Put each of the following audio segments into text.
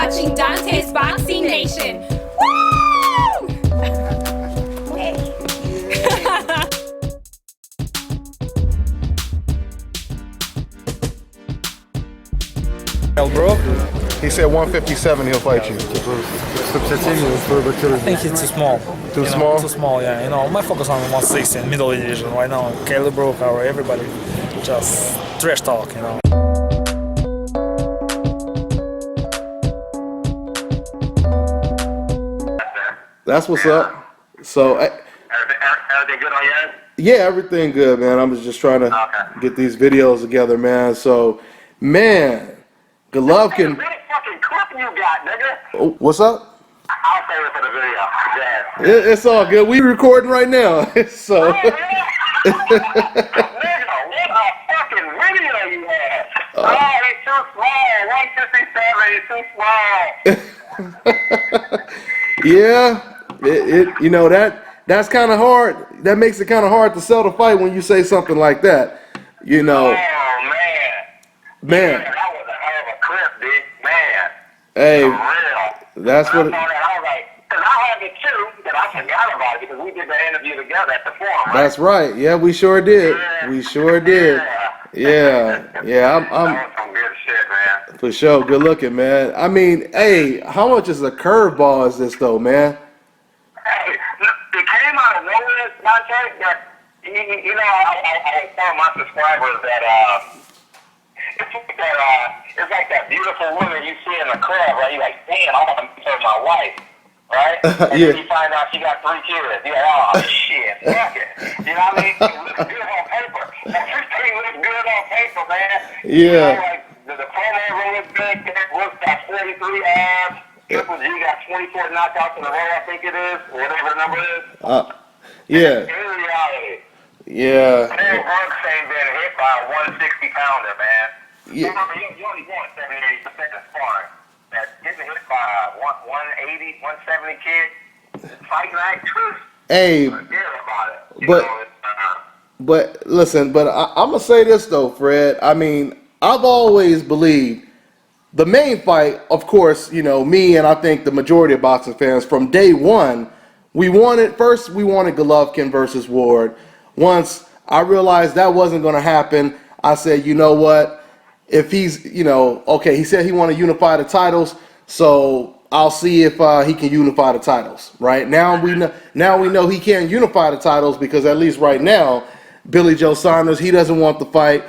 watching Dante's Boxing Nation. Woo! Kell Brooks. He said 157 he'll fight you. I think it's too small. Too small? Too small, yeah. You know, my focus on 160 in middle division right now. Kell Brooks or everybody just trash talk, you know. That's what's up. So, everything good on your end? yeah, everything good, man. I'm just trying to get these videos together, man. So, man, Golovkin. What fucking clip you got, nigga? Oh, what's up? I'll save it for the video. It's all good. We recording right now. So. Nigga, what a fucking video you had. Oh, he's too small. 157, he's too small. Yeah, you know that's kind of hard. That makes it kind of hard to sell the fight when you say something like that. You know. Oh, man. Man. That was a hell of a clip, dude. Man. Hey, For real. that's what. I saw that, I was like, because I had it too, but I forgot about it because we did the interview together at the forum, right? That's right. Yeah, we sure did. Yeah. We sure did. Yeah. That was some good shit, man. For sure. Good looking, man. I mean, hey, how much is a curveball is this though, man? Hey, it came out of nowhere, Dante, but, you know, I tell my subscribers that, it's like that beautiful woman you see in the club, right? You're like, damn, I want to meet her my wife, right? And Yeah. then you find out she got 3 kids. You're like, oh, shit, fuck it. You know what I mean? It looks good on paper. Everything looks good on paper, man. Yeah. You know, like, the promo looks good. Derek Brooks got 43 abs. Triple G got 24 knockouts in a row, I think it is, or whatever the number is. Yeah. In reality, Yeah. Derek Brooks ain't been hit by a 160-pounder, man. Yeah. You only want 70-80% of sparring. That getting hit by a 180, 170 kid, fight night, truth. Hey, Forget about it. You but- know, but listen, but I'm gonna say this though, Fred. I mean, I've always believed the main fight, of course, you know, me and I think the majority of boxing fans from day one, we wanted Golovkin versus Ward. Once I realized that wasn't going to happen, I said, you know what? If he's, you know, okay, he said he want to unify the titles, so I'll see if he can unify the titles. Right now we know he can't unify the titles because at least right now, Billy Joe Saunders, he doesn't want the fight.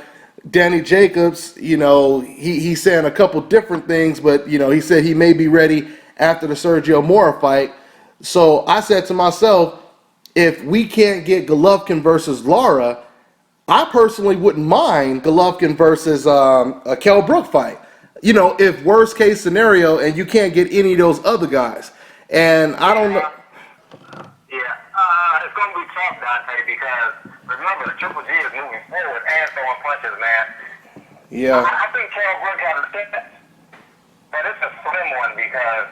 Danny Jacobs, you know, he's saying a couple different things, but, you know, he said he may be ready after the Sergio Mora fight. So I said to myself, if we can't get Golovkin versus Lara, I personally wouldn't mind Golovkin versus a Kell Brooks fight. You know, if worst case scenario and you can't get any of those other guys. And I don't know. It's going to be tough, Dante, because remember, Triple G is moving forward and throwing punches, man. Yeah. I think Kell Brooks has a step, but it's a slim one because,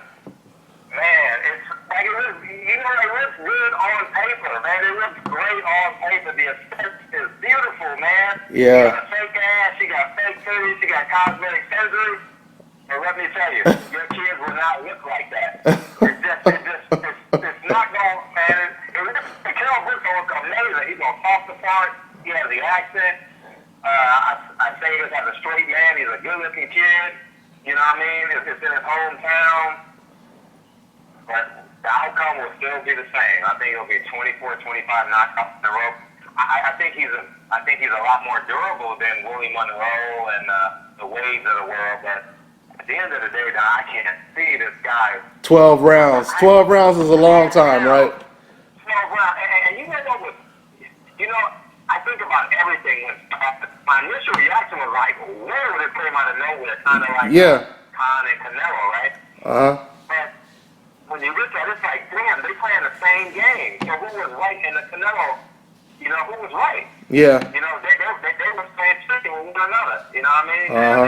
man, it's like it looks, you know, it looks good on paper, man. It looks great on paper. The aesthetic is beautiful, man. Yeah. She got a fake ass, she got fake titties, she got cosmetic surgery. And let me tell you, your kids will not look like that. It's not going, man. Kell Brooks will look amazing. He's going to talk the part. He has the accent. I say this as a straight man. He's a good-looking kid. You know what I mean? It's in his hometown. But the outcome will still be the same. I think it'll be 24, 25 knockouts in a row. I think he's a lot more durable than Willie Monroe and the Waves of the world. But at the end of the day, I can't see this guy. 12 rounds. 12 rounds is a long time, right? 12 rounds. And you know what? You know, I think about everything. My initial reaction was like, where would it came out of nowhere? Kind of like Khan and Canelo, right? But when you look at it, it's like, damn, they playing the same game. So who was right in the Canelo? You know, who was right? Yeah. You know, they were playing chicken with one another. You know what I mean? And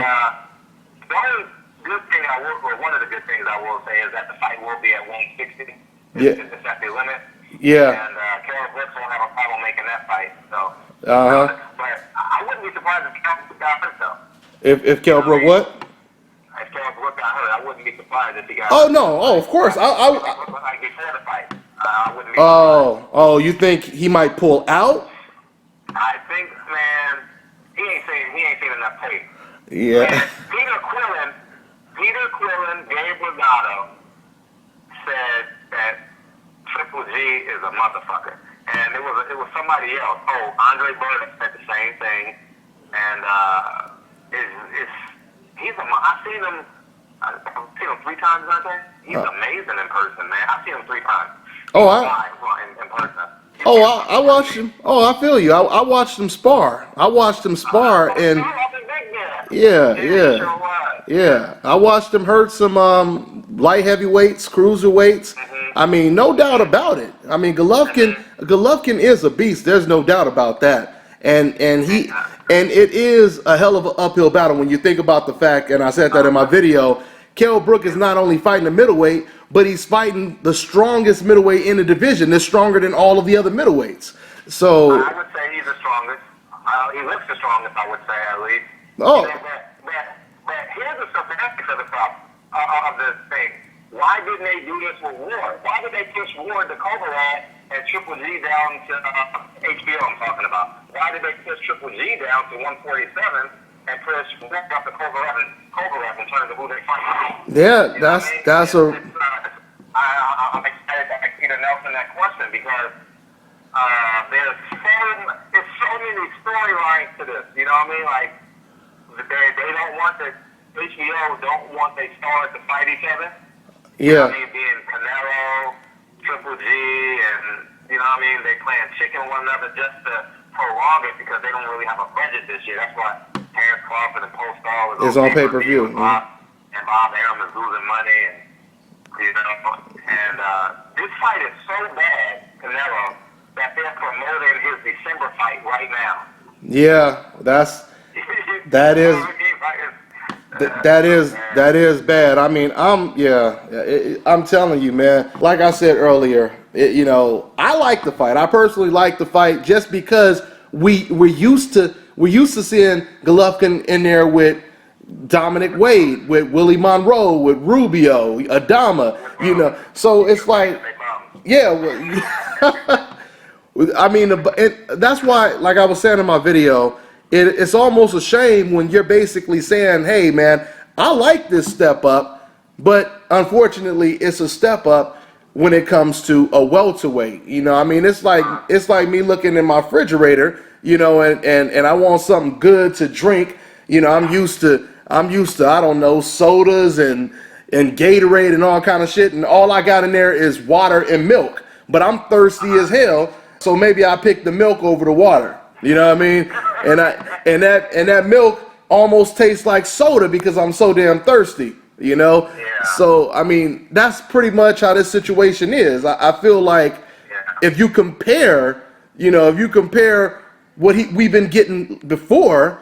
the only good thing one of the good things I will say is that the fight will be at 160. It's at the limit. Yeah. And Kell Brooks won't have a problem making that fight. So. But I wouldn't be surprised if Kell Brooks got hurt though. If Kell Brooks what? If Kell Brooks got hurt, I wouldn't be surprised if he got Oh hurt. no! Oh, of course. Like before the fight, I wouldn't be surprised. Oh, you think he might pull out? I think, man, he ain't seen enough tape. Yeah. Man, Peter Quillen, Gabe Rosado said that Triple G is a motherfucker, and it was somebody else. Oh, Andre Burton said the same thing, and I've seen him 3 times, I think. He's amazing in person, man. I've seen him 3 times. In person. I watched him. Oh, I feel you. I watched him spar. And yeah. I watched him hurt some light heavyweights, cruiserweights. I mean, no doubt about it. I mean, Golovkin is a beast. There's no doubt about that. And it is a hell of an uphill battle when you think about the fact, and I said that in my video, Kell Brooks is not only fighting the middleweight, but he's fighting the strongest middleweight in the division. They're stronger than all of the other middleweights. So I would say he's the strongest. He looks the strongest, I would say, at least. Oh. But here's the semantics of the problem, of the thing. Why didn't they do this with Ward? Why did they push Ward to Kovarat and Triple G down to HBO I'm talking about? Why did they push Triple G down to 147 and push Ward up to Kovarat in terms of who they fight? Yeah, I'm excited to ask Peter Nelson that question because there's so many storylines to this. You know what I mean? Like they don't want HBO don't want their stars to fight each other. You know what I mean? Being Canelo, Triple G, and you know what I mean? They playing chicken with one another just to prolong it because they don't really have a budget this year. That's why Terrence Crawford and Postal is on pay-per-view. And Bob Arum is losing money, and you know. And this fight is so bad, Canelo, that they're promoting his December fight right now. Yeah, that is bad. I mean, I'm telling you, man. Like I said earlier, I like the fight. I personally like the fight just because we're used to seeing Golovkin in there with Dominic Wade, with Willie Monroe, with Rubio, Adama. So it's like, I mean, that's why, like I was saying in my video, it's almost a shame when you're basically saying, hey, man, I like this step up, but unfortunately, it's a step up when it comes to a welterweight. I mean, it's like me looking in my refrigerator, and I want something good to drink. I'm used to, I don't know, sodas and Gatorade and all kind of shit, and all I got in there is water and milk. But I'm thirsty as hell, so maybe I pick the milk over the water. You know what I mean? And that milk almost tastes like soda because I'm so damn thirsty. Yeah. So I mean, that's pretty much how this situation is. I feel like if you compare what we've been getting before,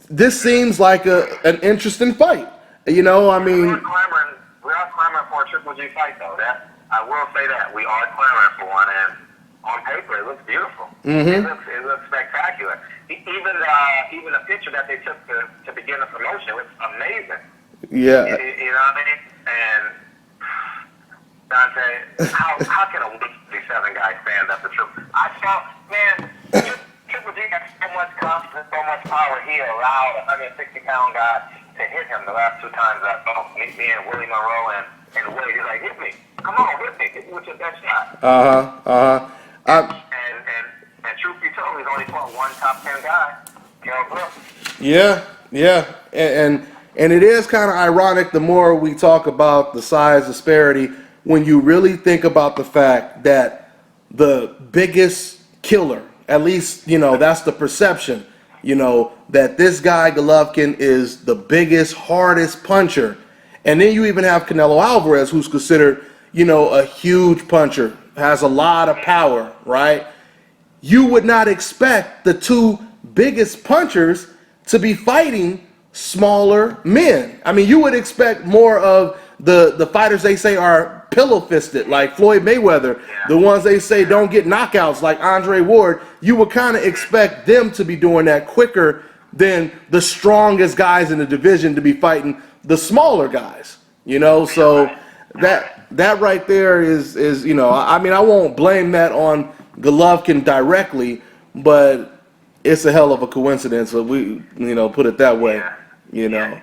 this seems like an interesting fight. I mean, we are clamoring for a Triple G fight, though. I will say that we are clamoring for one, and on paper, it looks beautiful. Mm-hmm. It looks spectacular. Even the picture that they took to begin the promotion was amazing. Yeah. You know what I mean? And Dante, how can a 157 guy stand up to Triple? I saw, man, Triple G had so much confidence, so much power. He allowed a 160-pound guy to hit him the last 2 times I saw him. Me and Willie Monroe and Wade. He's like, hit me. Come on, hit me with your best shot. And truth be told, he's only fought one top 10 guy, Kell Brooks. Yeah, and it is kind of ironic the more we talk about the size disparity when you really think about the fact that the biggest killer, at least that's the perception, that this guy Golovkin is the biggest, hardest puncher, and then you even have Canelo Alvarez, who's considered a huge puncher, has a lot of power, right? You would not expect the 2 biggest punchers to be fighting smaller men. I mean, you would expect more of the fighters they say are pillow-fisted, like Floyd Mayweather, the ones they say don't get knockouts, like Andre Ward. You would kind of expect them to be doing that quicker than the strongest guys in the division to be fighting the smaller guys, you know. So that right there is you know, I mean, I won't blame that on Golovkin directly, but it's a hell of a coincidence. So we, you know, put it that way, you know. And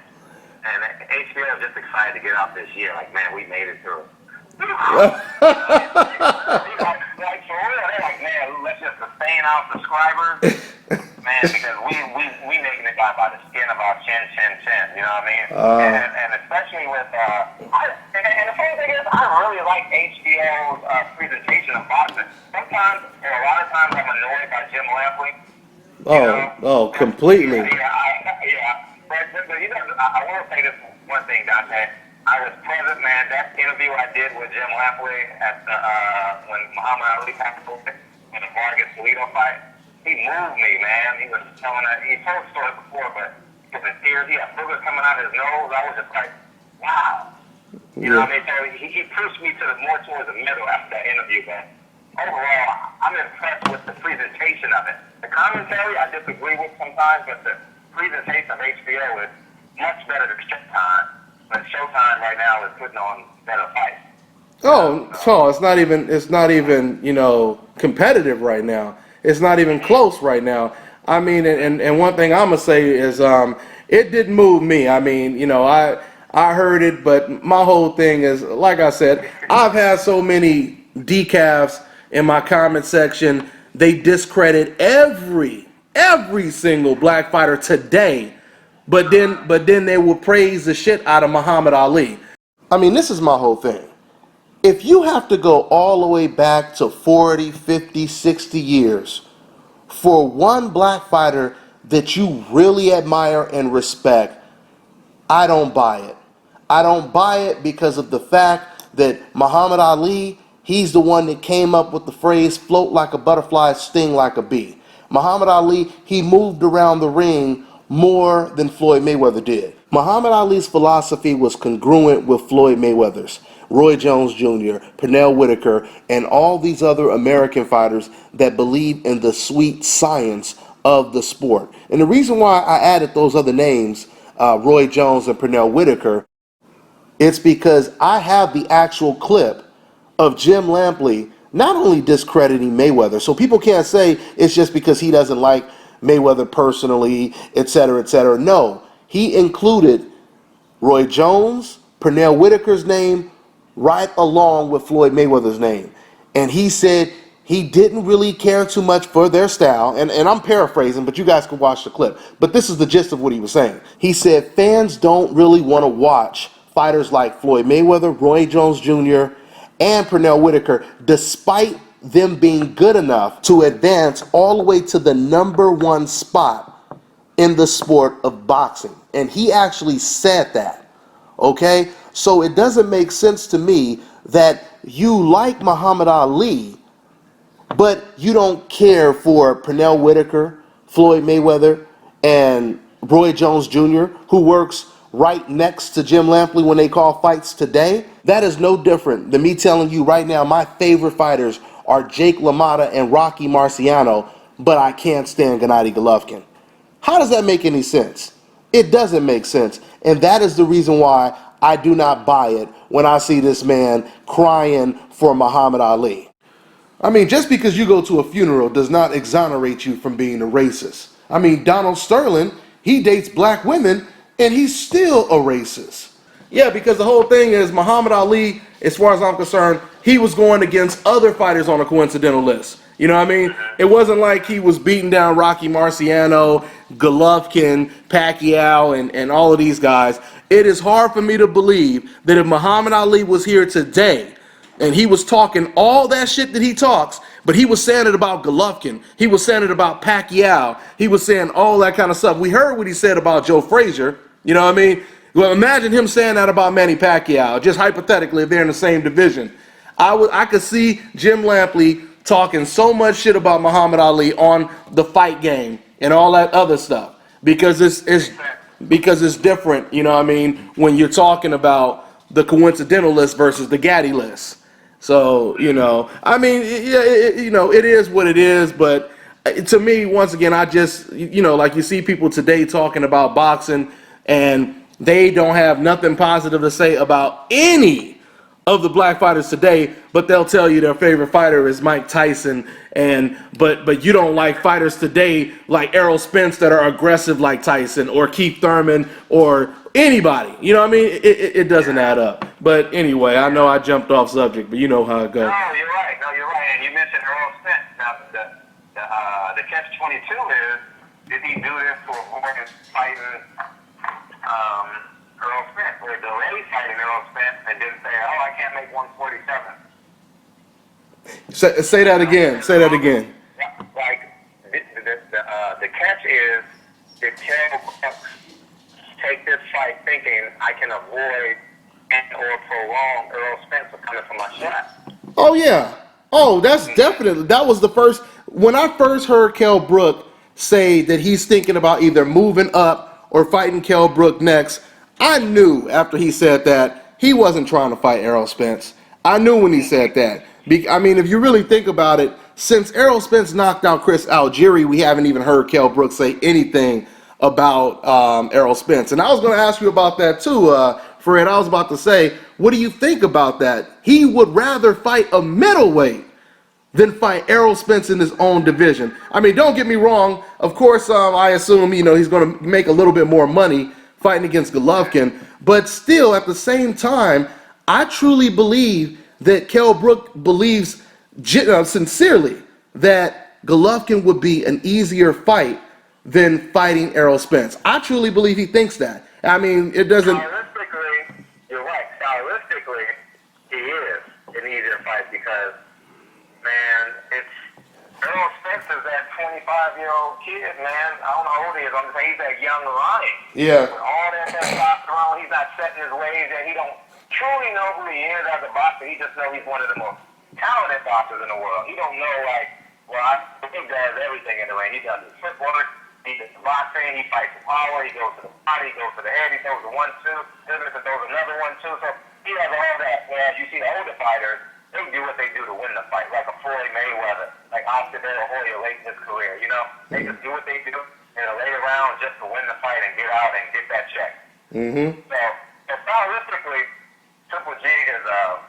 HBO is just excited to get out this year. Like, man, we made it through. Like, for real, they're like, man, let's just sustain our subscribers, man, because we making it by the skin of our chin, you know what I mean? And especially with, and the funny thing is, I really like HBO's presentation of boxing. Sometimes, or a lot of times, I'm annoyed by Jim Lampley. Completely. But you know, I want to say this one thing, Dante. I was present, man. That interview I did with Jim Lampley at when Muhammad Ali passed away in the Vargas-Toledo fight, he moved me, man. He was telling he told the story before, but with the tears, he had boogers coming out of his nose. I was just like, wow. You know what I mean? So he pushed me more towards the middle after that interview, but overall, I'm impressed with the presentation of it. The commentary I disagree with sometimes, but the presentation of HBO is much better than Showtime. But Showtime right now is putting on better fights. It's not even you know, competitive right now. It's not even close right now. I mean, and one thing I'm gonna say is it didn't move me. I mean, you know, I heard it, but my whole thing is, like I said, I've had so many decafs in my comment section. They discredit every single black fighter today. But then they will praise the shit out of Muhammad Ali. I mean, this is my whole thing. If you have to go all the way back to 40, 50, 60 years for one black fighter that you really admire and respect, I don't buy it. I don't buy it because of the fact that Muhammad Ali, he's the one that came up with the phrase, float like a butterfly, sting like a bee. Muhammad Ali, he moved around the ring more than Floyd Mayweather did. Muhammad Ali's philosophy was congruent with Floyd Mayweather's, Roy Jones Jr., Pernell Whitaker, and all these other American fighters that believe in the sweet science of the sport. And the reason why I added those other names, Roy Jones and Pernell Whitaker, it's because I have the actual clip of Jim Lampley not only discrediting Mayweather, so people can't say it's just because he doesn't like Mayweather personally, etc., etc. No, he included Roy Jones, Pernell Whitaker's name, right along with Floyd Mayweather's name. And he said he didn't really care too much for their style. And I'm paraphrasing, but you guys can watch the clip. But this is the gist of what he was saying. He said fans don't really want to watch fighters like Floyd Mayweather, Roy Jones Jr., and Pernell Whitaker, despite them being good enough to advance all the way to the #1 spot in the sport of boxing. And he actually said that, okay? So it doesn't make sense to me that you like Muhammad Ali, but you don't care for Pernell Whitaker, Floyd Mayweather, and Roy Jones Jr., who works right next to Jim Lampley when they call fights today. That is no different than me telling you right now my favorite fighters are Jake LaMotta and Rocky Marciano, but I can't stand Gennady Golovkin. How does that make any sense? It doesn't make sense. And that is the reason why I do not buy it when I see this man crying for Muhammad Ali. I mean, just because you go to a funeral does not exonerate you from being a racist. I mean, Donald Sterling, he dates black women, and he's still a racist. Yeah, because the whole thing is Muhammad Ali, as far as I'm concerned, he was going against other fighters on a coincidental list. You know what I mean? It wasn't like he was beating down Rocky Marciano, Golovkin, Pacquiao, and all of these guys. It is hard for me to believe that if Muhammad Ali was here today and he was talking all that shit that he talks, but he was saying it about Golovkin, he was saying it about Pacquiao, he was saying all that kind of stuff. We heard what he said about Joe Frazier, you know what I mean? Well, imagine him saying that about Manny Pacquiao, just hypothetically, if they're in the same division. I could see Jim Lampley talking so much shit about Muhammad Ali on the fight game and all that other stuff because it's different, you know what I mean, when you're talking about the coincidental list versus the Gennady list. So, you know, I mean, it is what it is, but to me, once again, I just, you know, like you see people today talking about boxing and they don't have nothing positive to say about any of the black fighters today, but they'll tell you their favorite fighter is Mike Tyson, but you don't like fighters today like Errol Spence that are aggressive like Tyson or Keith Thurman or anybody. You know what I mean? It doesn't add up. But anyway, I know I jumped off subject, but you know how it goes. No, you're right. And you mentioned Errol Spence. Now, the catch-22 is, did he do this to avoid fighting Errol Spence? Or delay fighting Errol Spence and didn't say, oh, I can't make 147. Say that again. Say that again. Yeah, like, the catch is, did Kell Brooks take this fight thinking I can avoid or prolong Errol Spence from coming for my shot? Oh, yeah. Oh, that's definitely, that was the first, when I first heard Kell Brooks say that he's thinking about either moving up or fighting Kell Brooks next, I knew after he said that he wasn't trying to fight Errol Spence. I knew when he said that. I mean, if you really think about it, since Errol Spence knocked out Chris Algieri, we haven't even heard Kell Brooks say anything about Errol Spence. And I was going to ask you about that too, Fred. I was about to say, what do you think about that? He would rather fight a middleweight than fight Errol Spence in his own division. I mean, don't get me wrong. Of course, I assume, you know, he's going to make a little bit more money fighting against Golovkin. But still, at the same time, I truly believe that Kell Brooks believes sincerely that Golovkin would be an easier fight than fighting Errol Spence. I truly believe he thinks that. I mean, it doesn't... Stylistically, you're right. Stylistically, he is an easier fight because, man, it's... Errol Spence is that 25-year-old kid, man. I don't know how old he is. I'm just saying he's that young lion. Yeah. With all that testosterone, he's not setting his ways, and he don't truly know who he is as a boxer. He just knows he's one of the most talented boxers in the world. He don't know, like, well, I think he does everything in the ring. He does his footwork, he does boxing, he fights the power, he goes to the body, he goes to the head, he throws the 1-2, Smith throws another 1-2. So he has all that. Whereas you see the older fighters, they do what they do to win the fight, like a Floyd Mayweather, like Oscar De La Hoya late in his career. You know, they just do what they do in a late round just to win the fight and get out and get that check. Mm-hmm. So stylistically, Triple G is a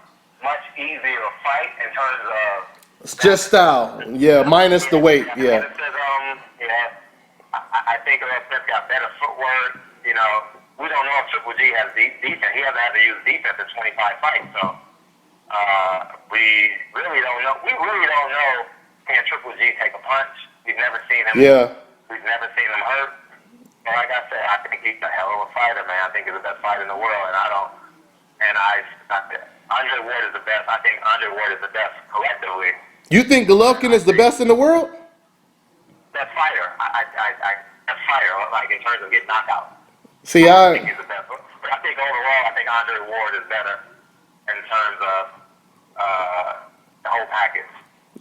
much easier fight in terms of... It's just style. Yeah, minus the weight. Yeah. I think Errol Spence got better footwork. You know, we don't know if Triple G has defense. He hasn't had to use defense in 25 fights, so we really don't know. We really don't know, can Triple G take a punch? We've never seen him. Yeah. We've never seen him hurt. But like I said, I think he's a hell of a fighter, man. I think he's the best fighter in the world, and Andre Ward is the best. I think Andre Ward is the best collectively. You think Golovkin is the best in the world? Best fighter. Best fighter, like in terms of getting knocked out. See, I think he's the best. But I think overall, I think Andre Ward is better in terms of the whole package.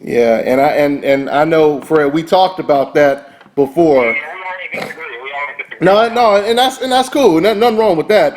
Yeah, and I know, Fred, we talked about that before. Yeah, we already disagree. No, and that's cool. Nothing wrong with that.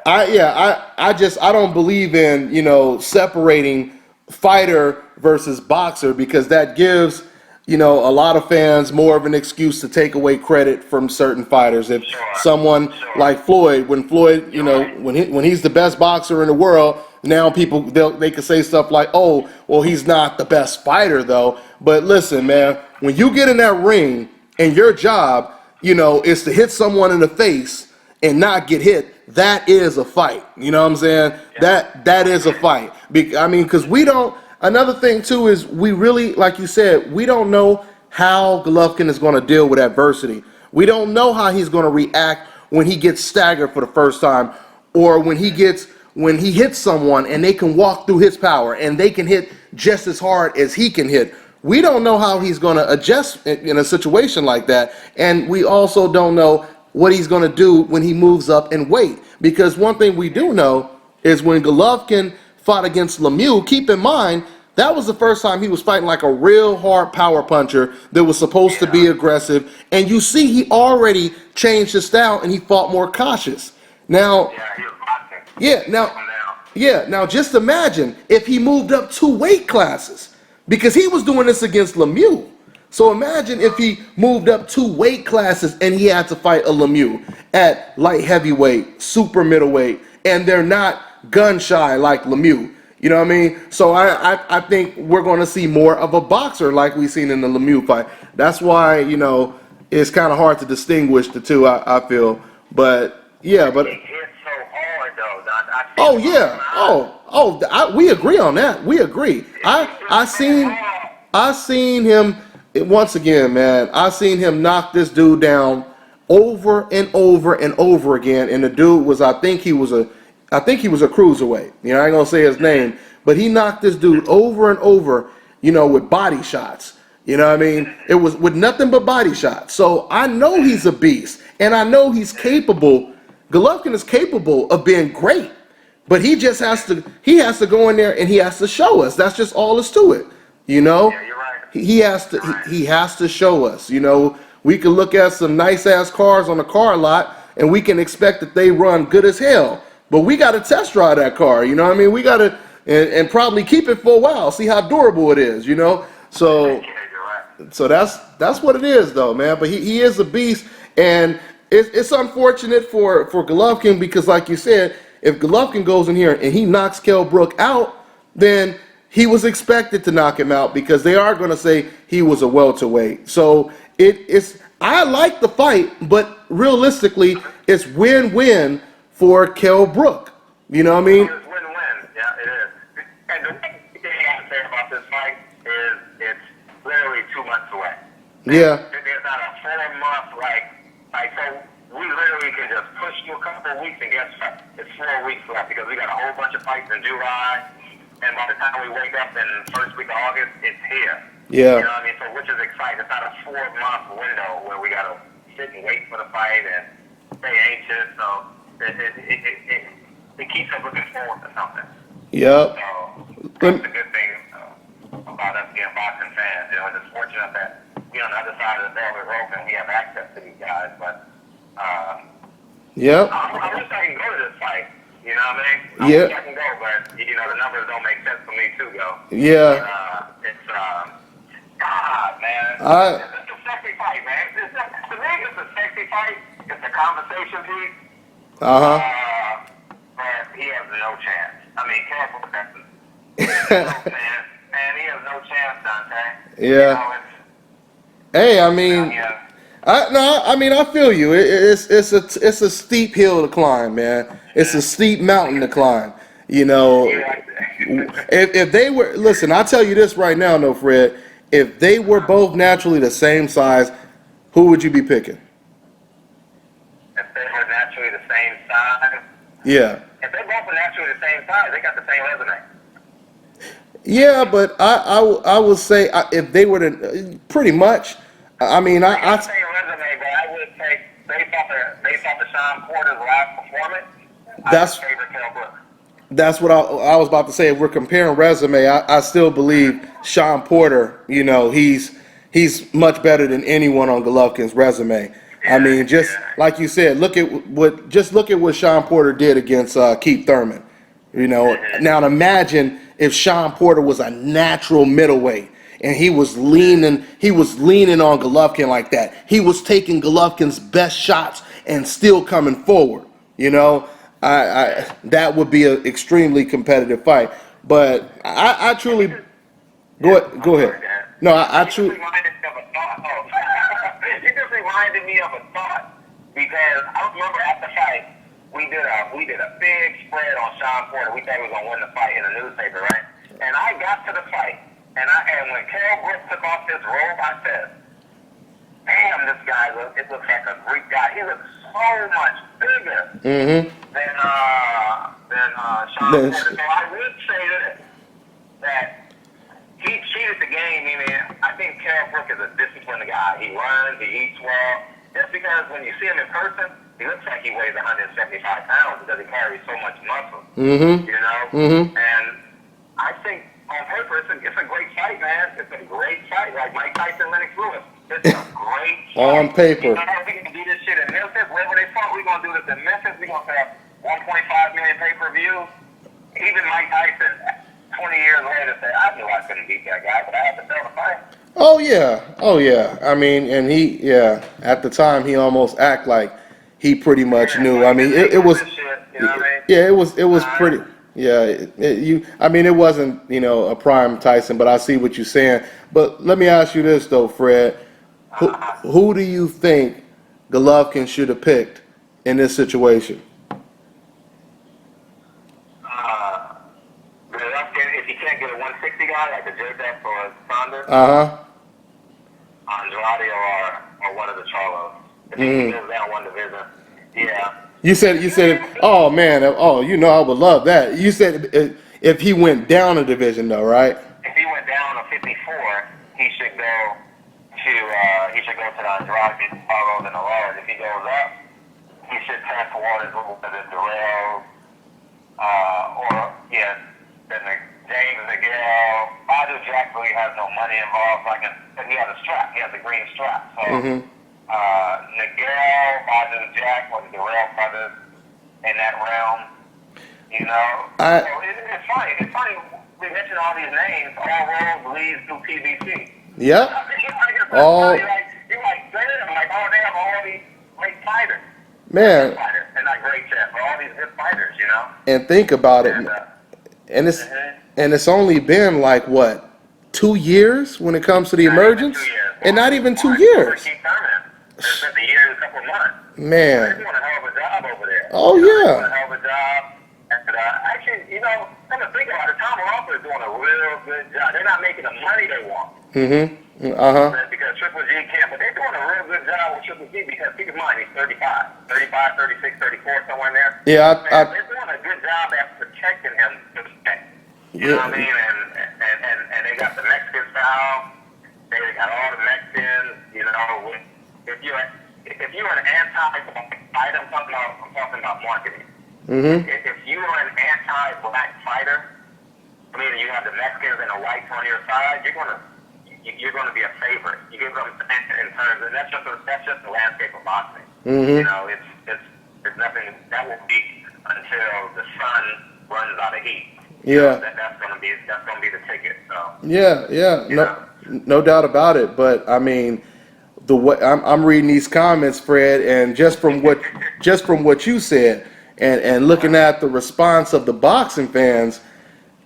I don't believe in, you know, separating fighter versus boxer, because that gives, you know, a lot of fans more of an excuse to take away credit from certain fighters. If someone like Floyd, when Floyd, you know, when he's the best boxer in the world, now people they can say stuff like, oh, well, he's not the best fighter though. But listen, man, when you get in that ring and your job, you know, is to hit someone in the face and not get hit, that is a fight. You know what I'm saying? Yeah. That is a fight. I mean, because we don't. Another thing too is we really, like you said, we don't know how Golovkin is going to deal with adversity. We don't know how he's going to react when he gets staggered for the first time, or when he hits someone and they can walk through his power and they can hit just as hard as he can hit. We don't know how he's going to adjust in a situation like that, and we also don't know what he's going to do when he moves up in weight. Because one thing we do know is when Golovkin fought against Lemieux, keep in mind, that was the first time he was fighting like a real hard power puncher that was supposed to be aggressive. And you see he already changed his style and he fought more cautious. Now, now just imagine if he moved up 2 weight classes, because he was doing this against Lemieux. So imagine if he moved up 2 weight classes and he had to fight a Lemieux at light heavyweight, super middleweight, and they're not gun shy like Lemieux. You know what I mean? So I think we're going to see more of a boxer like we've seen in the Lemieux fight. That's why, you know, it's kind of hard to distinguish the two, I feel. But, yeah, but... He hits so hard, though. Oh, yeah. We agree on that. We agree. I seen him... Once again, man, I seen him knock this dude down over and over and over again, and the dude was, I think he was a cruiserweight. You know, I ain't gonna say his name, but he knocked this dude over and over, you know, with body shots. You know what I mean? It was with nothing but body shots. So I know he's a beast, and I know he's capable. Golovkin is capable of being great, but he just has to go in there and he has to show us. That's just all there's to it. You know? Yeah, you're right. He has to show us. You know, we can look at some nice ass cars on the car lot and we can expect that they run good as hell. But we got to test drive that car. You know what I mean? We got to and probably keep it for a while, see how durable it is. You know, so that's what it is, though, man. But he is a beast, and it's unfortunate for Golovkin because, like you said, if Golovkin goes in here and he knocks Kell Brooks out, then he was expected to knock him out because they are going to say he was a welterweight. So I like the fight, but realistically, it's win-win for Kell Brooks. You know what I mean? It's win-win. Yeah, it is. And the thing I have to say about this fight is it's literally 2 months away. Yeah. There's not a 4-month, so we literally can just push through a couple of weeks and guess what? It's 4 weeks left because we got a whole bunch of fights in July. And by the time we wake up in the first week of August, it's here. Yeah. You know what I mean? So which is exciting. It's not a 4-month window where we got to sit and wait for the fight and stay anxious. So it keeps us looking forward to something. Yep. So that's a good thing about us being boxing fans. You know, it's just fortunate that we're on the other side of the velvet rope and we have access to these guys. But yep. I wish I could go to this fight. You know what I mean? I wish I can go, but, you know, the numbers don't make sense for me to go. Yeah. It's, God, man. It's a sexy fight, man. To me, it's a sexy fight. It's a conversation piece. Uh-huh. But he has no chance. I mean, careful with that. Man, he has no chance, Dante. Yeah. You know, Hey, I mean... I feel you. It's a steep hill to climb, man. It's a steep mountain to climb. You know, if they were, listen, I'll tell you this right now, though, Fred. If they were both naturally the same size, who would you be picking? If they were naturally the same size? Yeah. If they both were naturally the same size, they got the same resume. Yeah, but I would say if they were to, pretty much. I mean, I say resume, but I would say based off the Sean Porter's last performance, I would favor Kell Brooks. That's what I was about to say. If we're comparing resume, I still believe Sean Porter. You know, he's much better than anyone on Golovkin's resume. I mean, just like you said, look at what Sean Porter did against Keith Thurman. You know, now imagine if Sean Porter was a natural middleweight. And he was leaning on Golovkin like that. He was taking Golovkin's best shots and still coming forward. You know, that would be an extremely competitive fight. But I truly go ahead. No, I truly. You just reminded me of a thought because I remember at the fight we did a big spread on Sean Porter. We thought he was gonna win the fight in the newspaper, right? And I got to the fight. And when Kell Brooks took off his robe, I said, damn, this guy looks like a Greek guy. He looks so much bigger than Sean Porter. So I would say that he cheated the game, meaning I think Kell Brooks is a disciplined guy. He runs, he eats well. Just because when you see him in person, he looks like he weighs 175 pounds because he carries so much muscle. You know? And I think on paper, it's a great fight, man. It's a great fight, like Mike Tyson, Lennox Lewis. It's a great fight. On paper. You know, we can do this shit in Memphis. Wherever they fought, we're going to do this in Memphis. We're going to have 1.5 million pay-per-views. Even Mike Tyson, 20 years later, said, I knew I couldn't beat that guy, but I had to sell the fight. Oh yeah, oh yeah. I mean, and at the time he almost act like he pretty much knew. I mean, it was, yeah, it was pretty. Yeah, I mean, it wasn't, a prime Tyson, but I see what you're saying. But let me ask you this though, Fred, who do you think Golovkin should have picked in this situation? If you can't get a 160 guy like the Joseph or Saunders, Andrade or one of the Charlos. If he goes down one division, yeah. You said, oh man, I would love that. You said if he went down a division though, right? If he went down to 54, he should go to the Andrade, Charlos, and the Lars. If he goes up, he should tap towards the Darrell, then the James Miguel. Badu Jack really has no money involved, and he has a strap. He has a green strap. So Miguel, Badu Jack, or the Darrell brothers in that realm. So it's funny. It's funny we mention all these names. All roads lead through PBC. Yep. You're like, damn, they have all these great fighters. Man. They're not great yet, but all these good fighters, And think about it. And it's only been like what, 2 years when it comes to the emergence, and not even 2 years. It's been a year and a couple of months. Man. They're doing a hell of a job over there. Oh They're yeah. doing a hell of a job. And actually, come to think about it, Tom Rothman is doing a real good job. They're not making the money they want. Because Triple G can't, but they're doing a real good job with Triple G because keep in mind he's 35, 36, 34, somewhere in there. Yeah, they're doing a good job at protecting him. You know what I mean? And they got the Mexican style. They got all the Mexicans. If you're an anti-fighter, I'm talking about marketing. If you are an anti-black fighter, meaning you have the Mexicans and the whites on your side, you're gonna be a favorite. You give them in terms, and that's just the landscape of boxing. It's nothing that will be until the sun runs out of heat. Yeah. That's gonna be the ticket. So. Yeah. No doubt about it. But I mean, the way I'm reading these comments, Fred, and just from what you said, and looking at the response of the boxing fans,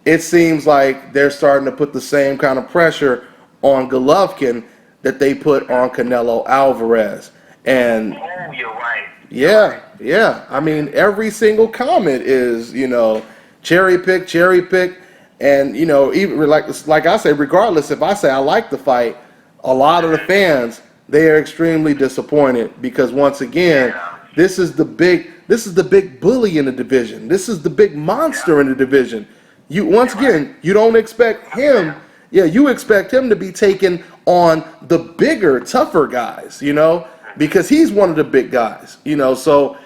it seems like they're starting to put the same kind of pressure on Golovkin that they put on Canelo Alvarez. And you're right. Yeah. I mean, every single comment is, cherry pick, and even like I say, regardless if I say I like the fight, a lot of the fans, they are extremely disappointed because once again, this is the big bully in the division. This is the big monster in the division. You don't expect him. Yeah, you expect him to be taking on the bigger, tougher guys, because he's one of the big guys, So,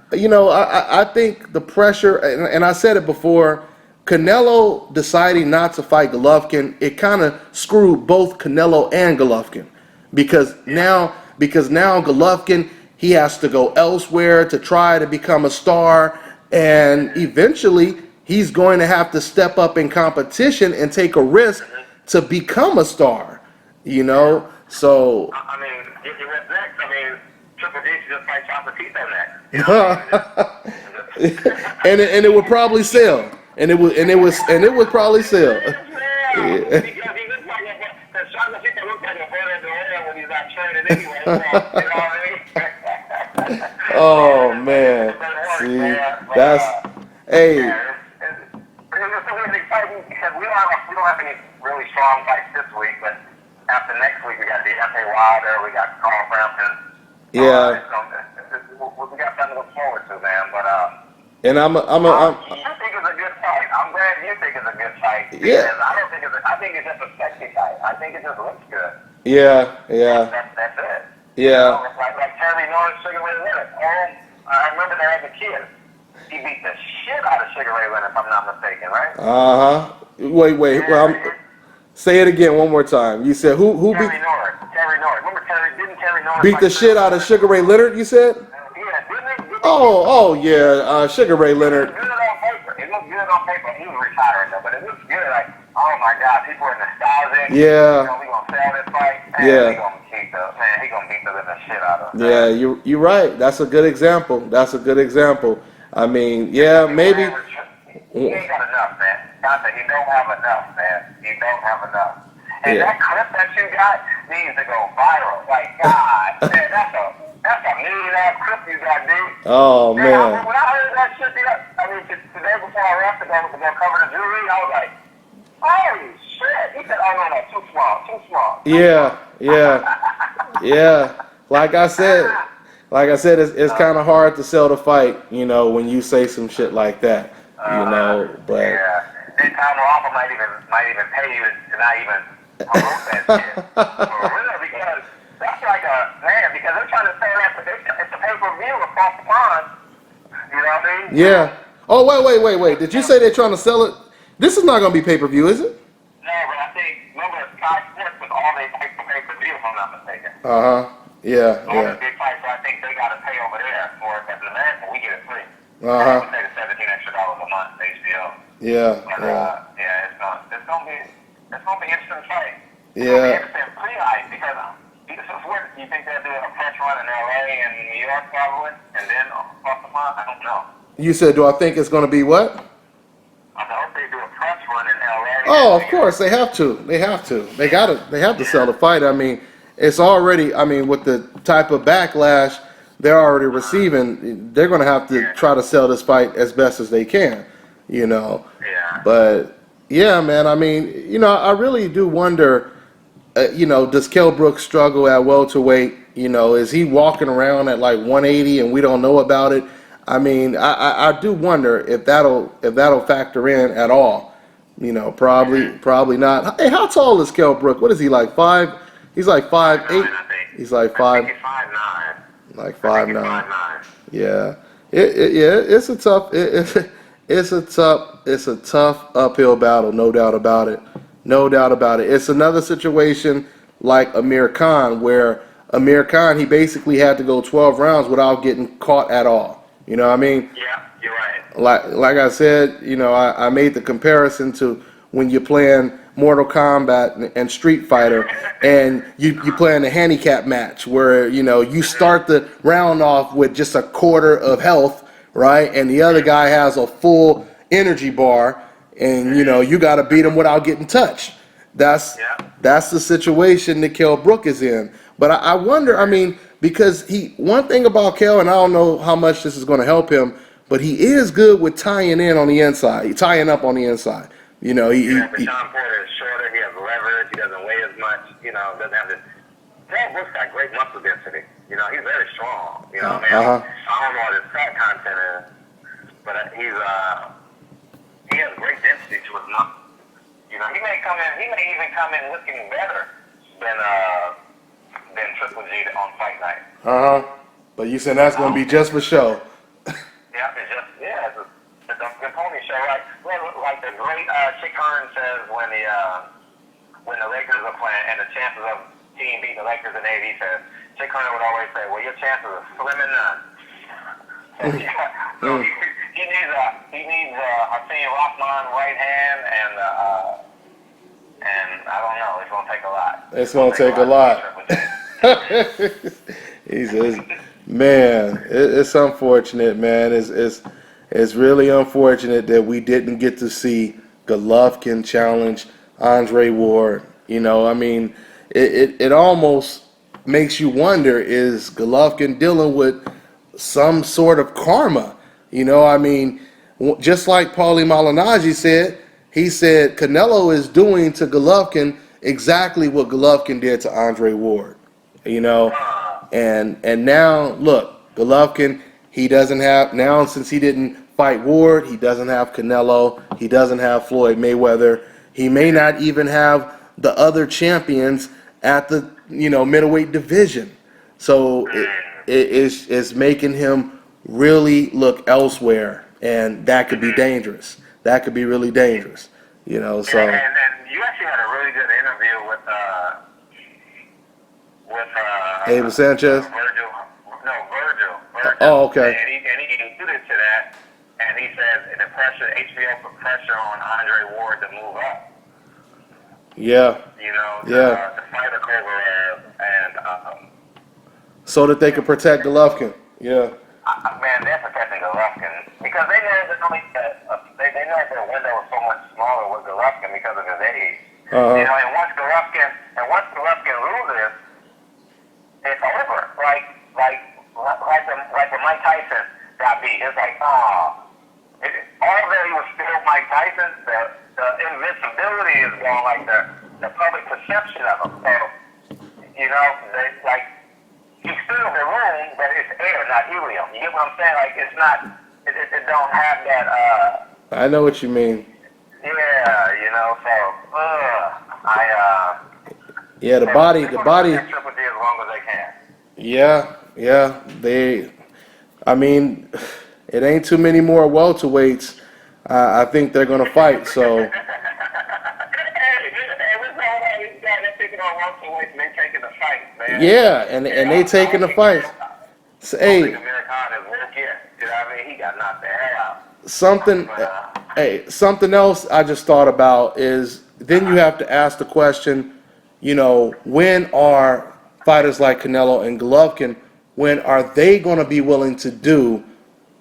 I think the pressure, and I said it before, Canelo deciding not to fight Golovkin, it kind of screwed both Canelo and Golovkin, because now Golovkin, he has to go elsewhere to try to become a star, and eventually he's going to have to step up in competition and take a risk to become a star, So. I mean, you're next. I mean, Triple G should just fight Chocolatito next. and it would probably sell. And it would probably sell. Because he looks like because Chocolatito looks like a brother in the air when he's not training anyway. So, you know what I mean? Oh man. See, that's hey. It's exciting because we don't have any really strong fights this week, but after next week we got Deontay Wilder, we got Carl Frampton. Yeah. We got something to look forward to, man. But and I'm you think it's a good fight. I'm glad you think it's a good fight. Yeah. I don't think I think it's just a sexy fight. I think it just looks good. Yeah. That's it. Yeah. Like Terry Norris, Sugar Ray Leonard. I remember that as a kid. He beat the shit out of Sugar Ray Leonard, if I'm not mistaken, right? Wait. Well, say it again one more time. You said who beat Terry Norris. Remember didn't Terry Norris beat the shit out of Sugar Ray Leonard? You said? Yeah, didn't he? Oh yeah. Sugar Ray Leonard. It looked good on paper. He was retiring though, but it looks good. Like, oh my God, people are nostalgic. Yeah. We gonna sell this fight, man, Yeah. he gonna beat the living shit out of him. Yeah, you're right. That's a good example. That's a good example. I mean, yeah, maybe. He ain't got enough, man. He don't have enough, man. He don't have enough. And Yeah. that clip that you got needs to go viral. Like, God, man, that's a million-ass clip you got, dude. Oh Man, man. when I heard that shit, today before I left to go cover the jury, I was like, holy shit. He said, oh, no, too small. Yeah. Like I said, it's kind of hard to sell the fight, when you say some shit like that, But Yeah. Then Tom Lawful might even pay you to not even promote that shit. For real, because that's like because they're trying to say that, but it's a pay-per-view across the pond. You know what I mean? yeah. Oh wait. Did you say they're trying to sell it? This is not gonna be pay-per-view, is it? No, but I think, remember, Sky Sports was all they pay-per-view, if I'm not mistaken. Yeah. All the big fights, so I think they got to pay over there for it. As an American, we get it free. Uh-huh. We pay the $17 extra a month to HBO. Yeah. But, it's gonna be an interesting fight. It's Yeah. gonna be interesting pre-hype because you think they'll do a press run in LA and New York probably, and then across the pond? I don't know. You said, do I think it's gonna be what? I hope they do a press run in LA. Oh, of course they have to. They have to. They have to sell the fight. I mean, it's already. I mean, with the type of backlash they're already receiving, they're going to have to try to sell this fight as best as they can. Yeah. But yeah, man. I mean, I really do wonder. Does Kell Brooks struggle at welterweight? Is he walking around at like 180 and we don't know about it? I mean, I do wonder if that'll factor in at all. Probably not. Hey, how tall is Kell Brooks? What is he, like 5? He's like 5'8". He's like 5. I think he's 5'9". Like I think he's 5'9". 5'9". Yeah. It's a tough uphill battle, no doubt about it. No doubt about it. It's another situation like Amir Khan, where Amir Khan, he basically had to go 12 rounds without getting caught at all. You know what I mean? Yeah, you're right. Like I said, I made the comparison to when you're playing Mortal Kombat and Street Fighter, and you playing a handicap match where you start the round off with just a quarter of health, right? And the other guy has a full energy bar, and you got to beat him without getting touched. That's the situation that Kell Brooks is in. But I wonder, I mean, because one thing about Kell, and I don't know how much this is going to help him, but he is good with tying on the inside, tying up on the inside. But Sean Porter is shorter. He has leverage. He doesn't weigh as much. Doesn't have this. Kell Brooks got great muscle density. He's very strong. I don't know what his fat content is, but he has great density to his muscle. He may even come in looking better than Triple G on fight night. But you said that's going to be just for show. It's a good pony show, right? Like the great Chick Hearn says when the Lakers are playing and the chances of team beating the Lakers in 8, he says, Chick Hearn would always say, well, your chances are slim and none. So he needs Hussein Rahman right hand and I don't know, it's gonna take a lot. It's gonna take a lot. He says, man, it's unfortunate, man. It's really unfortunate that we didn't get to see Golovkin challenge Andre Ward. I mean, it almost makes you wonder, is Golovkin dealing with some sort of karma? I mean, just like Paulie Malignaggi said, he said Canelo is doing to Golovkin exactly what Golovkin did to Andre Ward. And now look, Golovkin, he doesn't have, now since he didn't fight Ward, he doesn't have Canelo, he doesn't have Floyd Mayweather, he may not even have the other champions at the middleweight division. So it's making him really look elsewhere, and that could be dangerous. That could be really dangerous. So. And you actually had a really good interview with Abel Sanchez. Virgil. Oh, okay. And he alluded to that, and he said the pressure, HBO put pressure on Andre Ward to move up. Yeah. You know, Yeah. to fight a Kovalev and So that they could protect Golovkin. Yeah. man, they're protecting Golovkin because they know that only they know their window is so much smaller with Golovkin because of his age. Uh-huh. You know, and once Golovkin loses, it's over. Like when Mike Tyson got beat, it's like, although he was still Mike Tyson, the invincibility is gone, like the public perception of him. So, you know, he's still in the room, but it's air, not helium. You get what I'm saying? Like, it's not, it don't have that, I know what you mean. yeah, you know, so, Yeah, the body. Triple D as long as they can. Yeah. I mean, it ain't too many more welterweights. I think they're gonna fight. So. Hey, we know how these guys are taking on welterweights and they taking the fight, man. Yeah, and they taking the fights. So, hey, American is work here. You know what I mean? He got knocked the hell out. something else I just thought about is then you have to ask the question, you know, when are fighters like Canelo and Golovkin, when are they going to be willing to do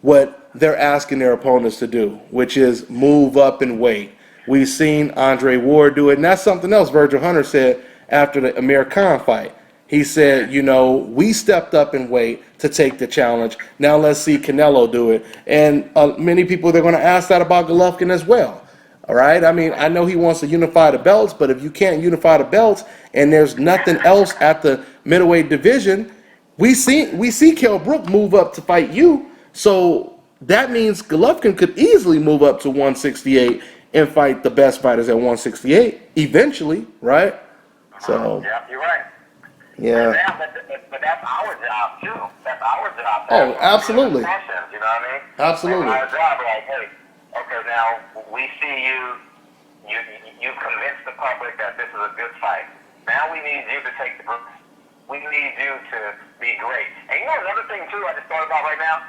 what they're asking their opponents to do, which is move up in weight? We've seen Andre Ward do it, and that's something else Virgil Hunter said after the Amir Khan fight. He said, you know, we stepped up in weight to take the challenge. Now let's see Canelo do it. And many people, they're going to ask that about Golovkin as well. All right? I mean, I know he wants to unify the belts, but if you can't unify the belts and there's nothing else at the middleweight division, we see Kell Brooks move up to fight you. So that means Golovkin could easily move up to 168 and fight the best fighters at 168 eventually, right? So Yeah, you're right. yeah. But that's our job too. That's our job. Oh, absolutely. You know what I mean? Absolutely. That's our job. Like, hey, okay, now we see you. You convinced the public that this is a good fight. Now we need you to take the Brooks. We need you to be great. And you know another thing too, I just thought about right now.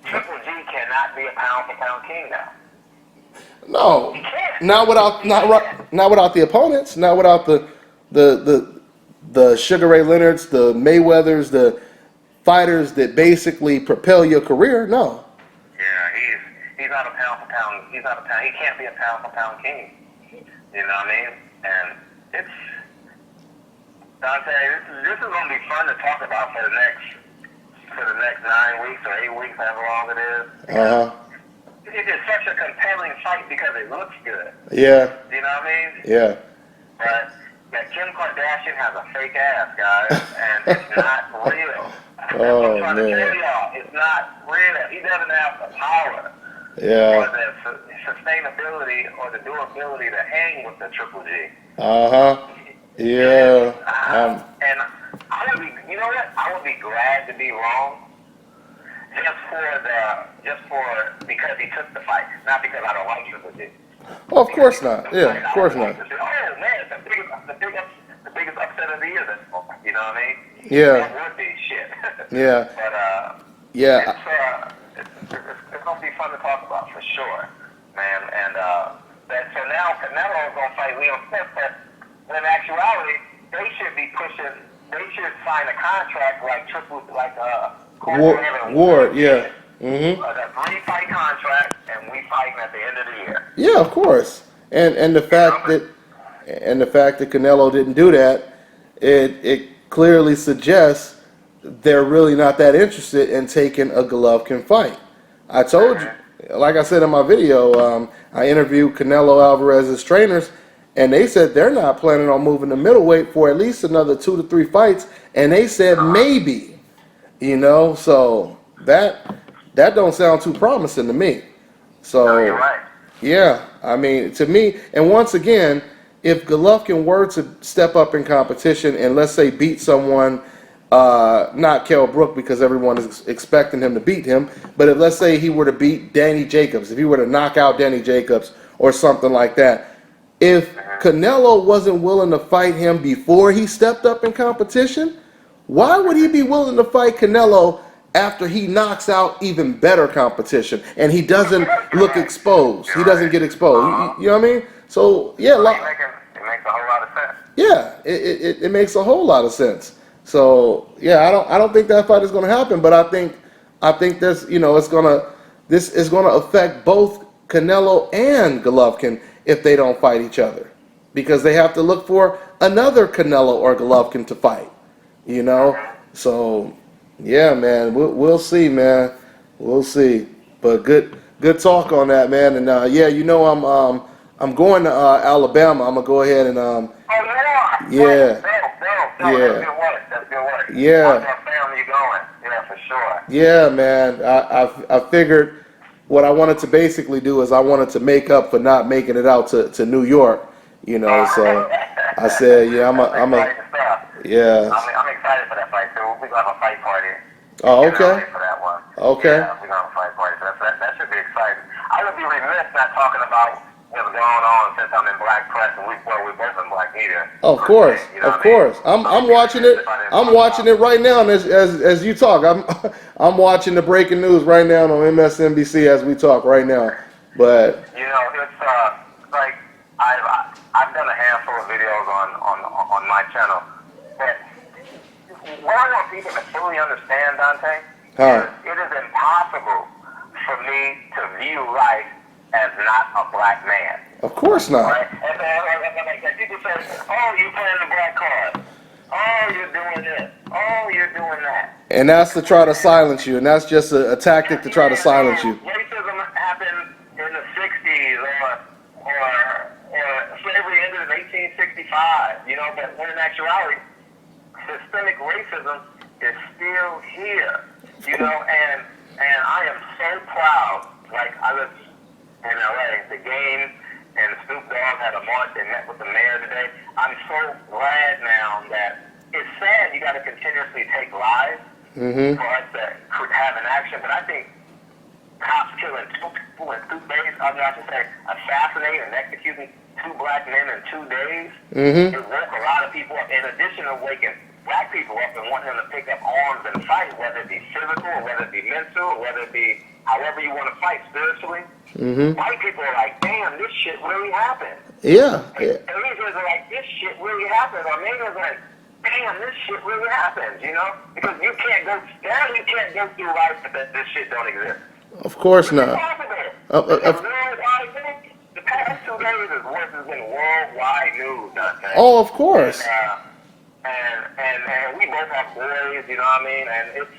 Triple G cannot be a pound-for-pound king now. No, He can't. not without the opponents, not without the Sugar Ray Leonards, the Mayweathers, the fighters that basically propel your career. No. Yeah, he's not a pound-for-pound. He's not a pound. He can't be a pound-for-pound king. You know what I mean? And it's Dante. This is gonna be fun to talk about for the next 9 weeks or 8 weeks, however long it is. It is such a compelling fight because it looks good. Yeah. You know what I mean? Yeah. But Kim Kardashian has a fake ass, guys, and it's not real. Oh, I'm trying to man. tell y'all, it's not real. He doesn't have the power or Yeah. the sustainability or the durability to hang with the Triple G. Yeah. And I would be, you know what? I would be glad to be wrong, because he took the fight, not because I don't like Triple G. Oh, of course not. Yeah, of course not. Oh man, the biggest upset of the year this far. You know what I mean? Yeah. That would be shit. Yeah. But Yeah. it's gonna be fun to talk about for sure, man. And so now Canelo is gonna fight Liam Smith, but in actuality, they should be pushing. They should sign a contract like Ward, yeah. A 3-fight contract, and we fighting at the end of the year. Yeah, of course. And the fact that Canelo didn't do that, it clearly suggests they're really not that interested in taking a Golovkin fight. I told you, like I said in my video, I interviewed Canelo Alvarez's trainers, and they said they're not planning on moving to middleweight for at least another 2 to 3 fights, and they said maybe, you know, so that don't sound too promising to me. So No, you're right. yeah, I mean, to me, and once again, if Golovkin were to step up in competition and let's say beat someone, not Kell Brooks because everyone is expecting him to beat him, but if let's say he were to beat Danny Jacobs, if he were to knock out Danny Jacobs or something like that, if Canelo wasn't willing to fight him before he stepped up in competition, why would he be willing to fight Canelo after he knocks out even better competition and he doesn't look exposed? He doesn't get exposed. You know what I mean? So yeah, It makes a whole lot of Yeah, it makes a whole lot of sense. So yeah, I don't think that fight is going to happen, but I think this this is going to affect both Canelo and Golovkin if they don't fight each other, because they have to look for another Canelo or Golovkin to fight. You know, so yeah, man, we'll see, man, we'll see. But good talk on that, man. And yeah, I'm going to Alabama. I'm gonna go ahead and Oh, yeah. yeah, No, yeah, that's good work. That's good work. How's yeah, your family going? Yeah, for sure. yeah, man. I figured what I wanted to basically do is I wanted to make up for not making it out to New York. So I said, yeah, That's exciting stuff. yeah. I'm excited for that fight too. We're gonna have a fight party Oh, in okay, LA for that one. okay. Yeah, we're gonna have a fight party. So that should be exciting. I would be remiss not talking about what's going on since I'm in black press and we're both in black media. Of course, of course. I'm watching it. I'm watching it right now as you talk. I'm watching the breaking news right now on MSNBC as we talk right now. But It's like I've done a handful of videos on my channel, but what I want people to fully understand, Dante, Huh. is it is impossible for me to view life as not a black man. of course not. Right? And people say, oh, you're playing the black card. Oh, you're doing this. Oh, you're doing that. And that's to try to silence you, and that's just a tactic to try to silence you. Racism happened in the 60s or slavery ended in 1865, but when in actuality, systemic racism is still here, and I am so proud. Like, I was in LA, the game, and Snoop Dogg had a march. They met with the mayor today. I'm so glad now that it's sad you got to continuously take lives for us to have an action. But I think cops killing 2 people in 2 days, I should say assassinating and executing 2 black men in 2 days, it woke a lot of people up. In addition to waking black people up and wanting them to pick up arms and fight, whether it be physical or whether it be mental or whether it be however you want to fight spiritually. White people are like, damn, this shit really happened. Yeah. Asians are like, this shit really happened. Or Armenians are like, damn, this shit really happened, Because you can't go through life that this shit don't exist. Of course not. The past 2 days is what has been worldwide news, Dante. Oh, of course. And we both have boys, you know what I mean? And it's,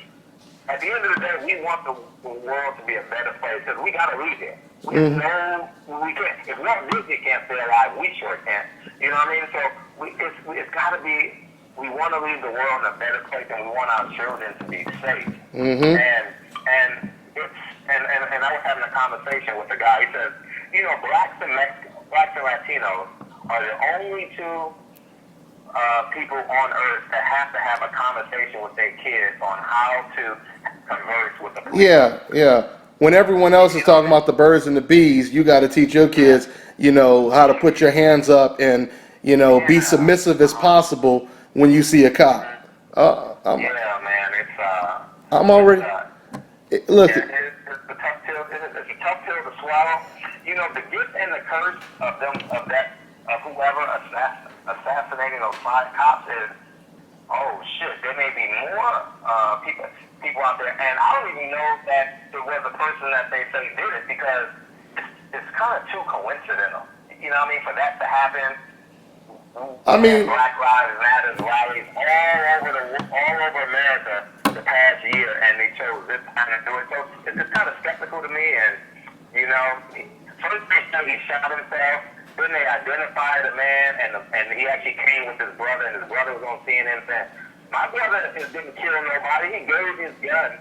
at the end of the day, we want the world to be a better place because we got to leave it. We can't. If Walt Disney can't stay alive, we sure can't. You know what I mean? So it's got to be. We want to leave the world in a better place, and we want our children to be safe. And I was having a conversation with a guy. He says, blacks and Latinos are the only 2 people on earth that have to have a conversation with their kids on how to converse with the police. Yeah. When everyone else is talking about the birds and the bees, you got to teach your kids, how to put your hands up and, be submissive as possible when you see a cop. Man, it's I'm already. Look. It's a tough pill. It's a tough pill to swallow. The gift and the curse of whoever assassinating those 5 cops is, oh shit, there may be more people out there, and I don't even know that there was a person that they say did it because it's kind of too coincidental. You know what I mean? For that to happen. I mean, Black Lives Matter rallies all over America the past year, and they chose this time to do it. So it's just kind of skeptical to me, and first they said he shot himself. Then they identified the man, and he actually came with his brother, and his brother was on CNN saying, my brother didn't kill nobody. He gave his gun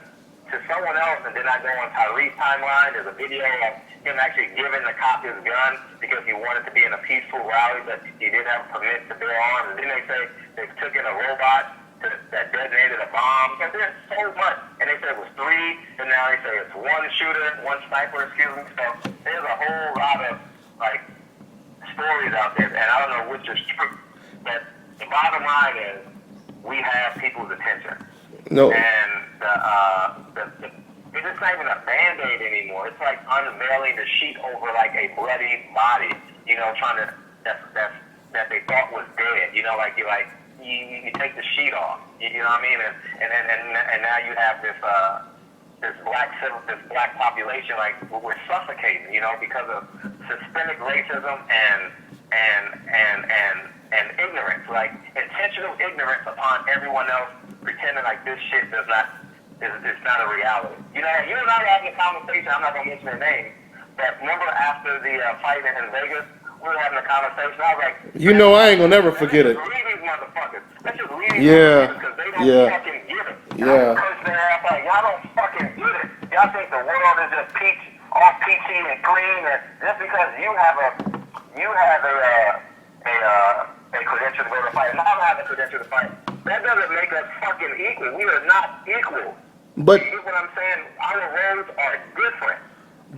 to someone else, and then I go on Tyree's timeline. There's a video of him actually giving the cop his gun because he wanted to be in a peaceful rally, but he didn't have a permit to bear arms. And then they say they took in a robot that detonated a bomb. So there's so much. And they said it was 3, and now they say it's 1 shooter, 1 sniper, excuse me. So there's a whole lot of, stories out there, and I don't know which is true. But the bottom line is, we have people's attention. No. And it's just not even a Band-Aid anymore. It's like unveiling the sheet over like a bloody body. That's that they thought was dead. You know, like you take the sheet off. You know what I mean? And now you have this black population, like we're suffocating. You know, because of systemic racism and ignorance, like intentional ignorance upon everyone else, pretending like this shit is not a reality. You know, you and I were having a conversation. I'm not gonna mention their name, but remember after the fight in Vegas, we were having a conversation. I was like, you know, I ain't gonna never forget it. Let's just leave these motherfuckers. Let's just leave these Yeah. motherfuckers because they don't fucking get it. Yeah. Like, y'all don't fucking get it. Y'all think the world is just all peachy and clean, and just because you have a credential to go to fight, and I don't have a credential to fight, that doesn't make us fucking equal. We are not equal. But You get what I'm saying? Our roads are different.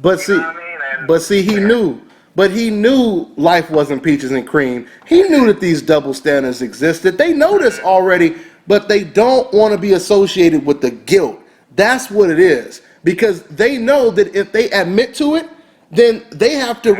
but see, know what I mean? And- but see, he knew. But he knew life wasn't peaches and cream. He knew that these double standards existed. They know this already, but they don't want to be associated with the guilt. That's what it is. Because they know that if they admit to it, then they have to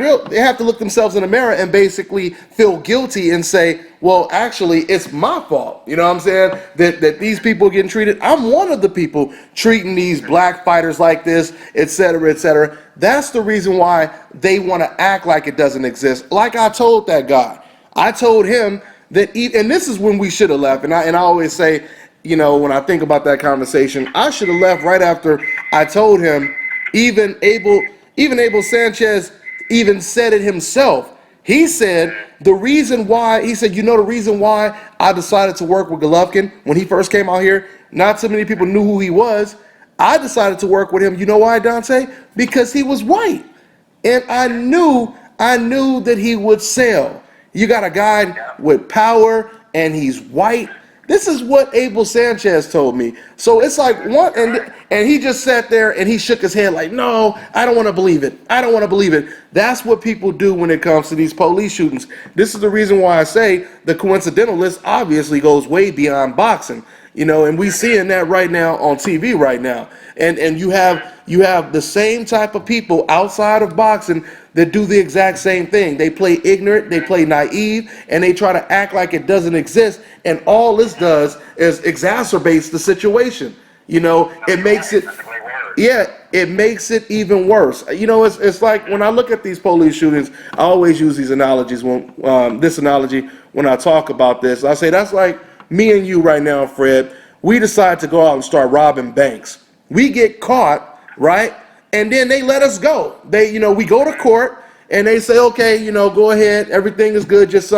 look themselves in the mirror and basically feel guilty and say, well, actually, it's my fault. You know what I'm saying? That these people are getting treated. I'm one of the people treating these black fighters like this, et cetera, et cetera. That's the reason why they want to act like it doesn't exist. Like I told that guy. I told him that, and this is when we should have left. And I always say, you know, when I think about that conversation, I should have left right after I told him. Even Abel Sanchez even said it himself. He said the reason why, you know the reason why I decided to work with Golovkin when he first came out here, not so many people knew who he was. I decided to work with him. You know why, Dante? Because he was white. And I knew that he would sell. You got a guy with power and he's white. This is what Abel Sanchez told me. So it's like what, and he just sat there and he shook his head like, no, I don't want to believe it. I don't want to believe it. That's what people do when it comes to these police shootings. This is the reason why I say the coincidental list obviously goes way beyond boxing. You know, and we seeing that right now on TV right now. And you have the same type of people outside of boxing that do the exact same thing. They play ignorant, they play naive, and they try to act like it doesn't exist. And all this does is exacerbates the situation. You know, it makes it, it makes it even worse. You know, it's like when I look at these police shootings, I always use these analogies this analogy when I talk about this. I say that's like me and you right now, Fred. We decide to go out and start robbing banks. We get caught, right? And then they let us go. We go to court and they say, okay, go ahead. Everything is good. Just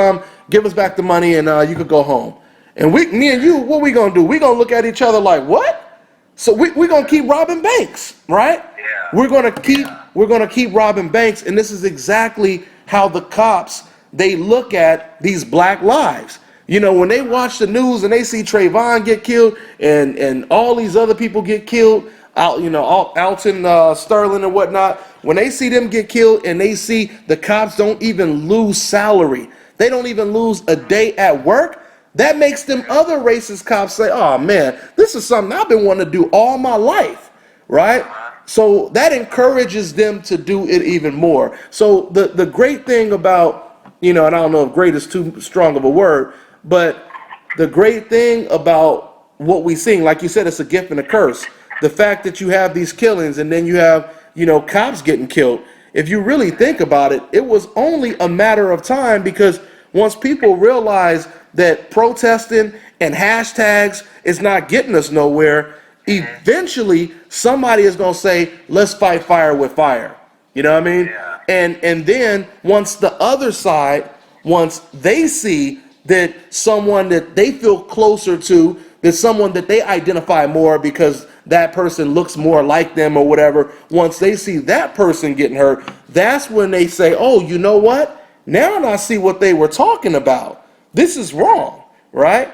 give us back the money and you could go home. And me and you, what we gonna do? We gonna look at each other like, what? So we gonna keep robbing banks, right? Yeah. We're gonna keep robbing banks, and this is exactly how the cops, they look at these black lives. You know, when they watch the news and they see Trayvon get killed and all these other people get killed, Alton Sterling and whatnot, when they see them get killed and they see the cops don't even lose salary, they don't even lose a day at work, that makes them other racist cops say, oh man, this is something I've been wanting to do all my life, right? So that encourages them to do it even more. So the great thing about, and I don't know if great is too strong of a word, but the great thing about what we sing, like you said, it's a gift and a curse. The fact that you have these killings and then you have, cops getting killed. If you really think about it, it was only a matter of time, because once people realize that protesting and hashtags is not getting us nowhere, eventually somebody is going to say, let's fight fire with fire. You know what I mean? Yeah. And then once the other side, once they see that someone that they feel closer to, that someone that they identify more because that person looks more like them or whatever, once they see that person getting hurt, that's when they say, oh, you know what? Now I see what they were talking about. This is wrong, right?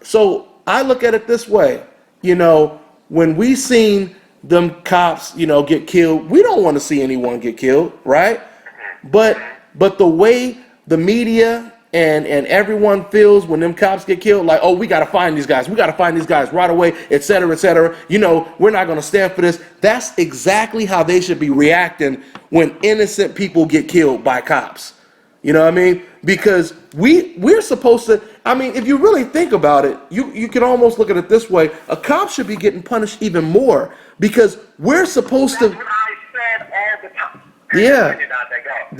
So I look at it this way, when we seen them cops, get killed, we don't want to see anyone get killed, right? But the way the media and everyone feels when them cops get killed, like, oh, we got to find these guys. We got to find these guys right away, et cetera, et cetera. We're not going to stand for this. That's exactly how they should be reacting when innocent people get killed by cops. You know what I mean? Because we're supposed to. I mean, if you really think about it, you can almost look at it this way: a cop should be getting punished even more because we're supposed That's to. what I said all the time. Yeah.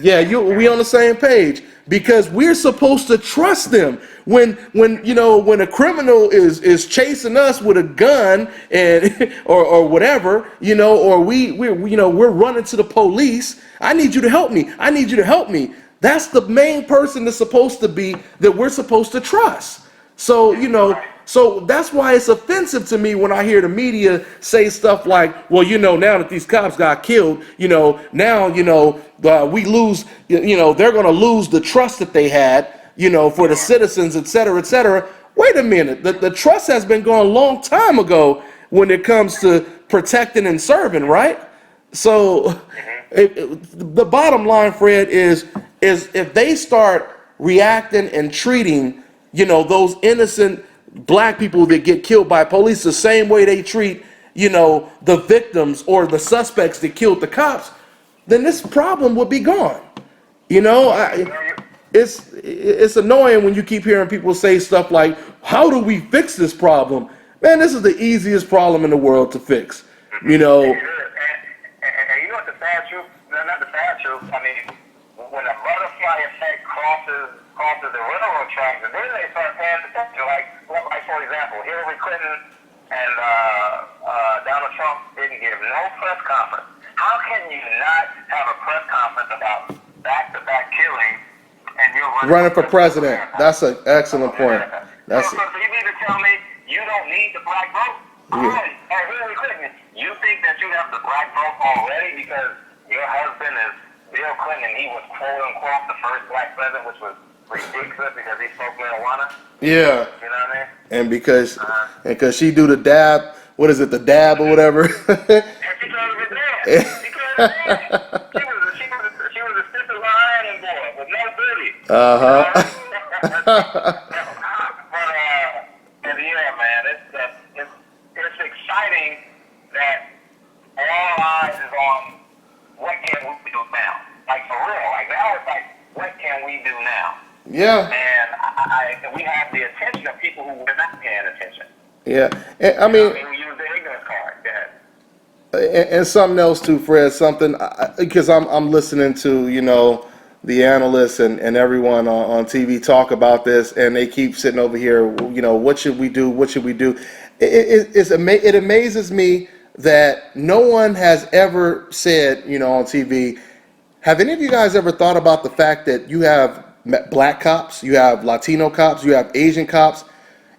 Yeah, we on the same page because we're supposed to trust them. When a criminal is chasing us with a gun and or whatever, or we're running to the police. I need you to help me. I need you to help me. That's the main person that's supposed to be that we're supposed to trust. So, so that's why it's offensive to me when I hear the media say stuff like, well, now that these cops got killed, now, we lose, they're going to lose the trust that they had, for the citizens, et cetera, et cetera. Wait a minute. The trust has been gone a long time ago when it comes to protecting and serving, right? So the bottom line, Fred, is if they start reacting and treating, those innocent black people that get killed by police the same way they treat, the victims or the suspects that killed the cops, then this problem would be gone. It's annoying when you keep hearing people say stuff like, how do we fix this problem? Man, this is the easiest problem in the world to fix. It is. And you know what the sad truth? No, not the sad truth. I mean, when a butterfly effect crosses the railroad tracks, and then they start paying attention. Like for example, Hillary Clinton and Donald Trump didn't give no press conference. How can you not have a press conference about back-to-back killings and you're running for president? That's an excellent point. So you mean to tell me you don't need the black vote? Hillary Clinton, you think that you have the black vote already because your husband is Bill Clinton and he was quote-unquote the first black president, which was ridiculous because he smoked marijuana? Yeah. You know what I mean? And because she do the dab, what is it, the dab or whatever? And she can't even dance. She can't dance. She was a stupid Lion boy with no booty. But yeah, man, it's exciting that all eyes is on what can we do now. Like for real. Like now it's like, what can we do now? Yeah. And we have the attention of people who were not paying attention. Yeah. And, I mean, we use the ignorance card. Go ahead. And something else too, Fred, because I'm listening to, the analysts and everyone on TV talk about this, and they keep sitting over here, what should we do? What should we do? It amazes me that no one has ever said, on TV, have any of you guys ever thought about the fact that you have black cops, you have Latino cops, you have Asian cops,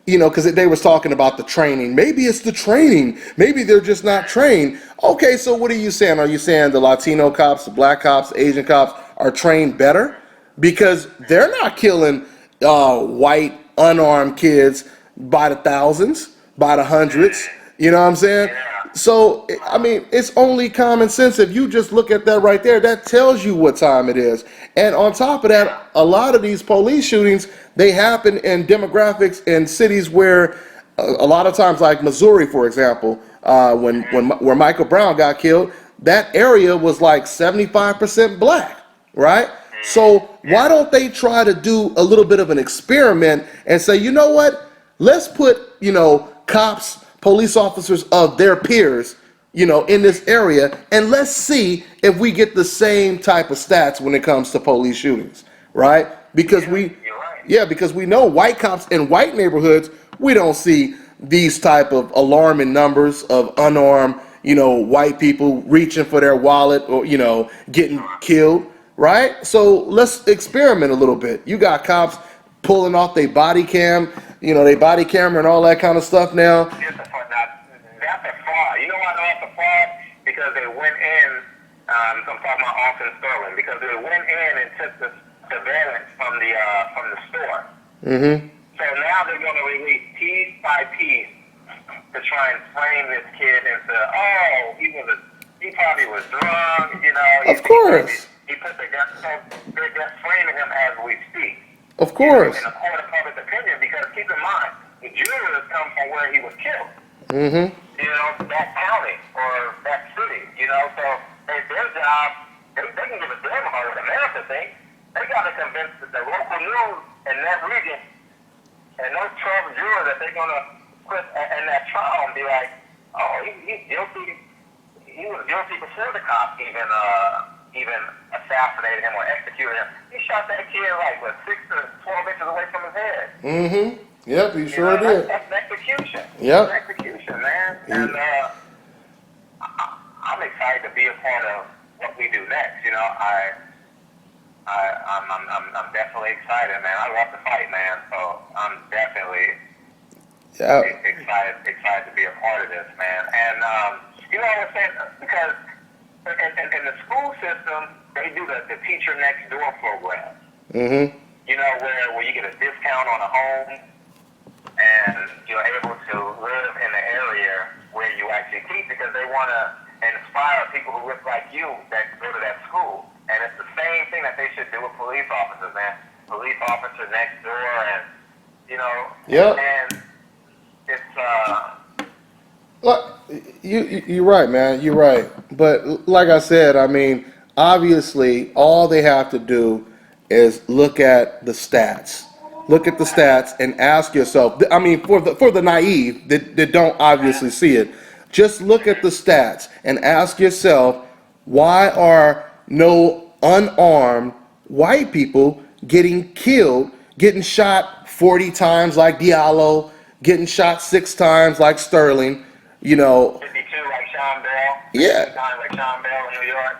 because they was talking about the training. Maybe it's the training. Maybe they're just not trained. Okay, so what are you saying? Are you saying the Latino cops, the black cops, the Asian cops are trained better? Because they're not killing white, unarmed kids by the thousands, by the hundreds. You know what I'm saying? So, I mean, it's only common sense. If you just look at that right there, that tells you what time it is. And on top of that, a lot of these police shootings, they happen in demographics in cities where a lot of times, like Missouri, for example, where Michael Brown got killed, that area was like 75% black, right? So why don't they try to do a little bit of an experiment and say, you know what, let's put, cops, police officers of their peers, in this area, and let's see if we get the same type of stats when it comes to police shootings, right? Because because we know white cops in white neighborhoods, we don't see these type of alarming numbers of unarmed, white people reaching for their wallet or, getting killed, right? So let's experiment a little bit. You got cops pulling off their body cam, their body camera and all that kind of stuff now. That's a fraud. You know why that's a fraud? Because they went in, I'm talking about Austin Sterling, because they went in and took the surveillance from the store. Mm-hmm. So now they're going to release piece by piece to try and frame this kid into, he probably was drunk, Of course. He put the gun, so they're just framing him as we speak. Of course. In a court of public opinion, because keep in mind, the jurors come from where he was killed. Mm-hmm. That county or that city, so their job, they can give a damn about what America thinks. they got to convince the local news in that region and those 12 jurors that they're going to put in that trial and be like, oh, he's guilty. He was guilty before the cops even assassinated him or executed him. He shot that kid like, 6 to 12 inches away from his head. Mm-hmm. Yep, he sure did. That's an execution. Yep. That's execution, man. And I'm excited to be a part of what we do next. You know, I'm definitely excited, man. I love to fight, man. So I'm definitely excited to be a part of this, man. And you know what I'm saying? Because in the school system, they do the teacher next door program. Mm-hmm. You know, where you get a discount on a home, and you're able to live in the area where you actually teach, because they want to inspire people who look like you that go to that school. And it's the same thing that they should do with police officers, man. Police officer next door, and you know, and it's Look, you're right, man. You're right. But like I said, I mean, obviously, all they have to do is look at the stats. Look at the stats and ask yourself. I mean, for the naive that don't obviously see it, just look at the stats and ask yourself, why are no unarmed white people getting killed, getting shot 40 times like Diallo, getting shot 6 times like Sterling? You know, 52 like Sean Bell. Yeah. 52 times like Sean Bell in New York.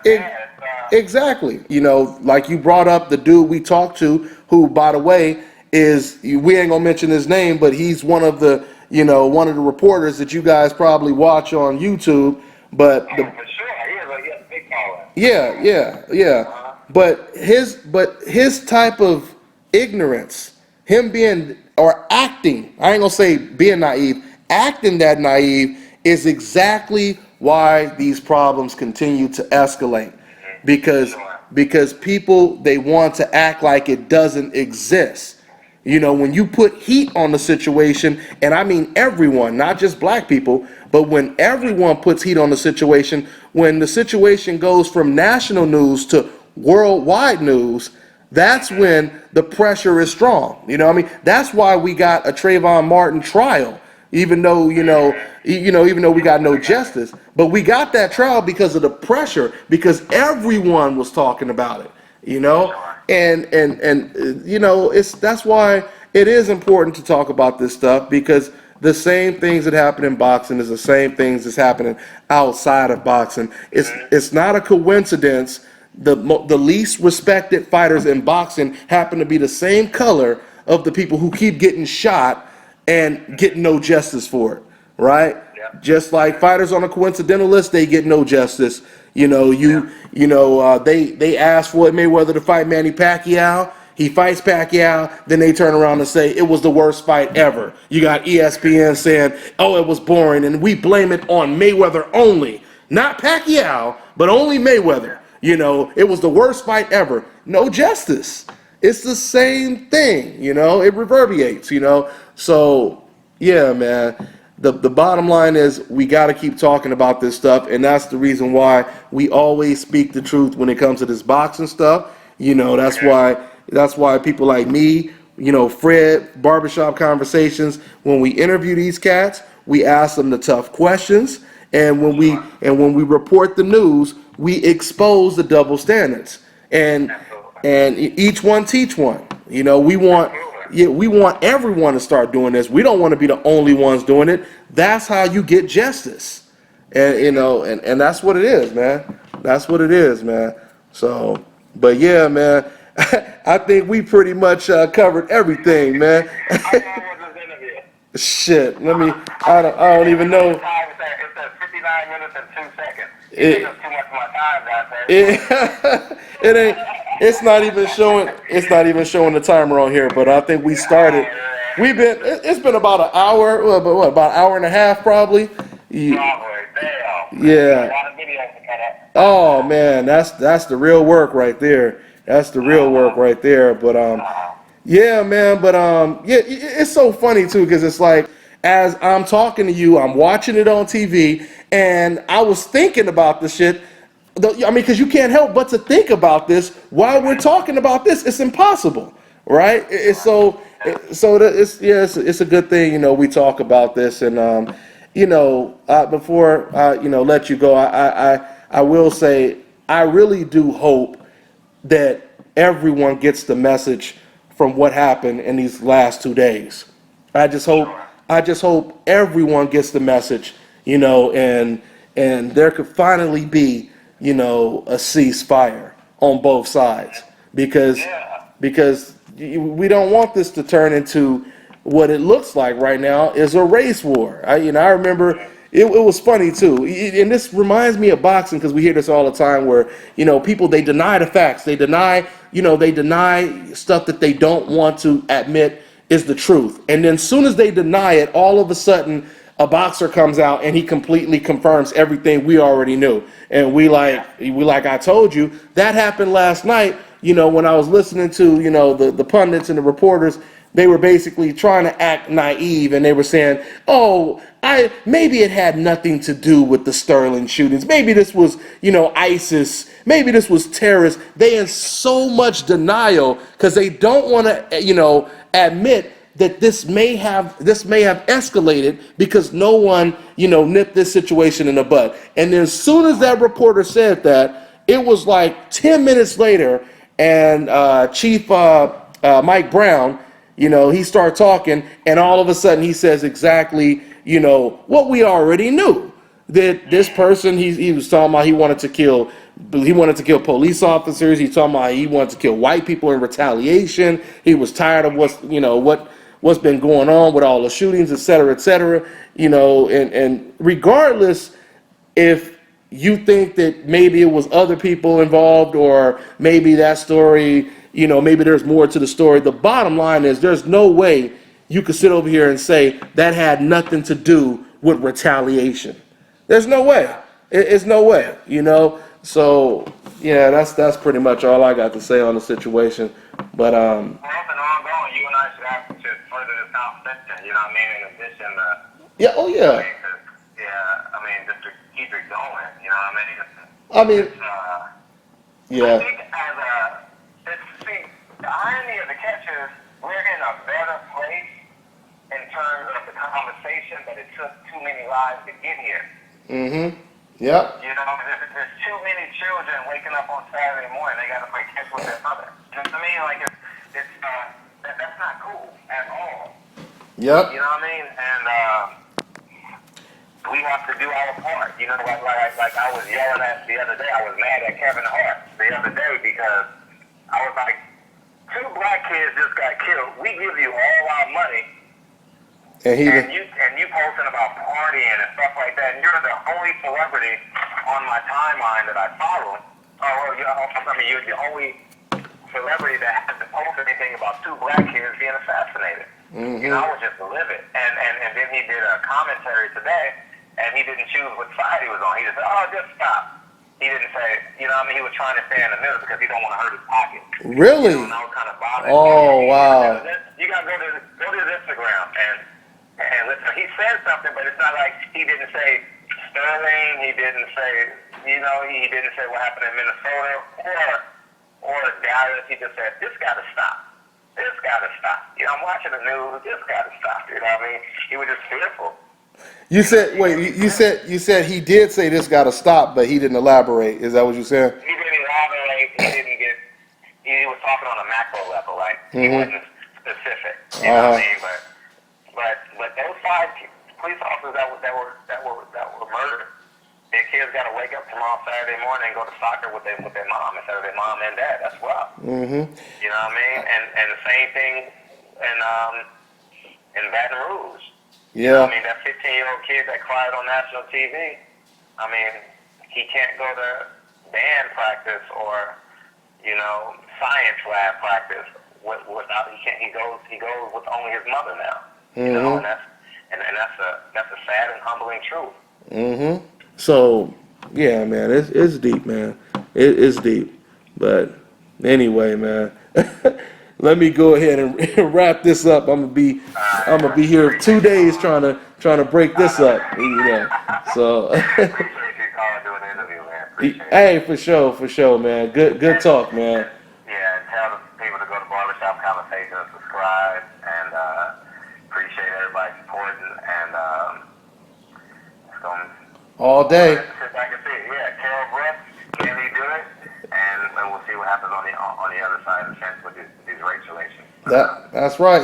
Exactly. You know, like you brought up the dude we talked to, who, by the way, we ain't gonna mention his name, but he's one of the reporters that you guys probably watch on YouTube. But for sure, he is a big caller. yeah. But his type of ignorance, him being or acting, I ain't gonna say being naive, acting that naive is exactly why these problems continue to escalate. Because people, they want to act like it doesn't exist. You know, when you put heat on the situation, and I mean everyone, not just black people, but when everyone puts heat on the situation, when the situation goes from national news to worldwide news, that's when the pressure is strong. You know what I mean? That's why we got a Trayvon Martin trial, even though we got no justice. But we got that trial because of the pressure, because everyone was talking about it, you know? And you know, that's why it is important to talk about this stuff, because the same things that happen in boxing is the same things that's happening outside of boxing. It's not a coincidence the least respected fighters in boxing happen to be the same color of the people who keep getting shot and getting no justice for it, right? Yeah. Just like fighters on a coincidental list, they get no justice. You know, they asked Floyd Mayweather to fight Manny Pacquiao. He fights Pacquiao, then they turn around and say it was the worst fight ever. You got ESPN saying, oh, it was boring, and we blame it on Mayweather only. Not Pacquiao, but only Mayweather. You know, it was the worst fight ever. No justice. It's the same thing, you know, it reverberates, you know. So, yeah, man, the bottom line is we got to keep talking about this stuff, and that's the reason why we always speak the truth when it comes to this boxing stuff. You know, that's why people like me, you know, Fred, Barbershop Conversations, when we interview these cats, we ask them the tough questions, and when we report the news, we expose the double standards, and each one teach one. You know, we want everyone to start doing this. We don't want to be the only ones doing it. That's how you get justice, and you know, and that's what it is, man. That's what it is, man. So, but yeah, man, I think we pretty much covered everything, man. Shit, I don't even know. It says 59 minutes and 2 seconds. It takes too much of my time, guys. It ain't. It's not even showing the timer on here. But I think we started. It's been about an hour. About an hour and a half, probably. Yeah. Oh man, that's the real work right there. That's the real work right there. But yeah, man. But yeah, it's so funny too, because it's like, as I'm talking to you, I'm watching it on TV, and I was thinking about the shit. I mean, because you can't help but to think about this while we're talking about this. It's impossible, right? It's it's a good thing, you know, we talk about this. And you know, before you know, let you go, I will say I really do hope that everyone gets the message from what happened in these last 2 days. I just hope everyone gets the message, you know, and there could finally be, you know, a ceasefire on both sides, because we don't want this to turn into what it looks like right now is a race war. I remember it was funny too, and this reminds me of boxing, because we hear this all the time, where, you know, people, they deny the facts, they deny stuff that they don't want to admit is the truth, and then as soon as they deny it, all of a sudden a boxer comes out and he completely confirms everything we already knew, and we like, I told you that happened last night. You know, when I was listening to, you know, the pundits and the reporters, they were basically trying to act naive, and they were saying, oh, maybe it had nothing to do with the Sterling shootings. Maybe this was, you know, ISIS. Maybe this was terrorists. They in so much denial because they don't want to, you know, admit that this may have escalated because no one, you know, nipped this situation in the bud. And then as soon as that reporter said that, it was like 10 minutes later, and Chief Mike Brown, you know, he started talking, and all of a sudden he says exactly, you know, what we already knew, that this person, he was talking about he wanted to kill police officers. He's talking about he wanted to kill white people in retaliation. He was tired of what's been going on with all the shootings, et cetera, you know, and regardless if you think that maybe it was other people involved, or maybe that story, you know, maybe there's more to the story. The bottom line is there's no way you could sit over here and say that had nothing to do with retaliation. There's no way. It's no way, you know. So yeah, that's pretty much all I got to say on the situation. But Well, it's an ongoing. You and I should have to further this conversation. You know what I mean? In addition to. yeah, oh yeah. Yeah, I mean, just to keep it going. You know what I mean? I mean, I think the irony of the catch is we're in a better place in terms of the conversation, but it took too many lives to get here. Mm-hmm. Yep. You know, there's too many children waking up on Saturday morning. They got to play catch with their mother. You know what I mean? Like that's not cool at all. Yep. You know what I mean? And we have to do our part. You know, like I was yelling at the other day. I was mad at Kevin Hart the other day because I was like, 2 black kids just got killed. We give you all our money, and you posting about partying and stuff like that. And you're the only celebrity on my timeline that I follow. Oh, I mean, you're the only celebrity that hasn't posted anything about 2 black kids being assassinated. Mm-hmm. You know, I was just livid. And then he did a commentary today, and he didn't choose what side he was on. He just said, "Oh, just stop." He didn't say, you know what I mean? He was trying to stay in the middle because he don't want to hurt his pocket. Really? You know, and I was kind of bothered. Oh, wow. You got to go to his Instagram and listen. He said something, but it's not like he didn't say Sterling. He didn't say, you know, he didn't say what happened in Minnesota or Dallas. He just said, this got to stop. This got to stop. You know, I'm watching the news. This got to stop. You know what I mean? He was just fearful. You said, wait, you said he did say this got to stop, but he didn't elaborate. Is that what you said? He didn't elaborate. He was talking on a macro level, like he wasn't specific. You know what I mean? But those 5 police officers that were murdered, their kids got to wake up tomorrow Saturday morning and go to soccer with their mom instead of their mom and dad. That's rough. Mm-hmm. You know what I mean? And the same thing in Baton Rouge. Yeah. I mean, that 15-year-old kid that cried on national TV, I mean, he can't go to band practice or, you know, science lab practice without he goes with only his mother now. Mm-hmm. You know, and that's a sad and humbling truth. Mm-hmm. So, yeah, man, it's deep, man. It's deep. But anyway, man. Let me go ahead and wrap this up. I'm gonna be here 2 days trying to break this up. You know, so. Appreciate you calling doing the interview, man. Appreciate it. Hey, for sure, man. Good talk, man. Yeah, tell the people to go to Barbershop Conversation and subscribe, and appreciate everybody supporting, and it's going to All day. sit back and see it. Yeah, Kell Brooks, can he do it? And we'll see what happens on the other side of the fence with these race relations. That's right.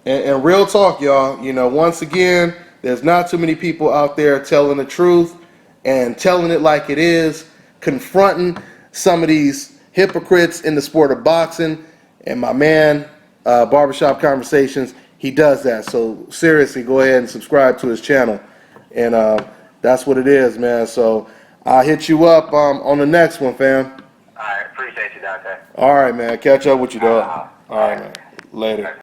And real talk, y'all. You know, once again, there's not too many people out there telling the truth and telling it like it is, confronting some of these hypocrites in the sport of boxing. And my man, Barbershop Conversations, he does that. So seriously, go ahead and subscribe to his channel. And that's what it is, man. So I'll hit you up on the next one, fam. All right, appreciate you, Dante. All right, man. Catch up with you, dog. All right, man. Later.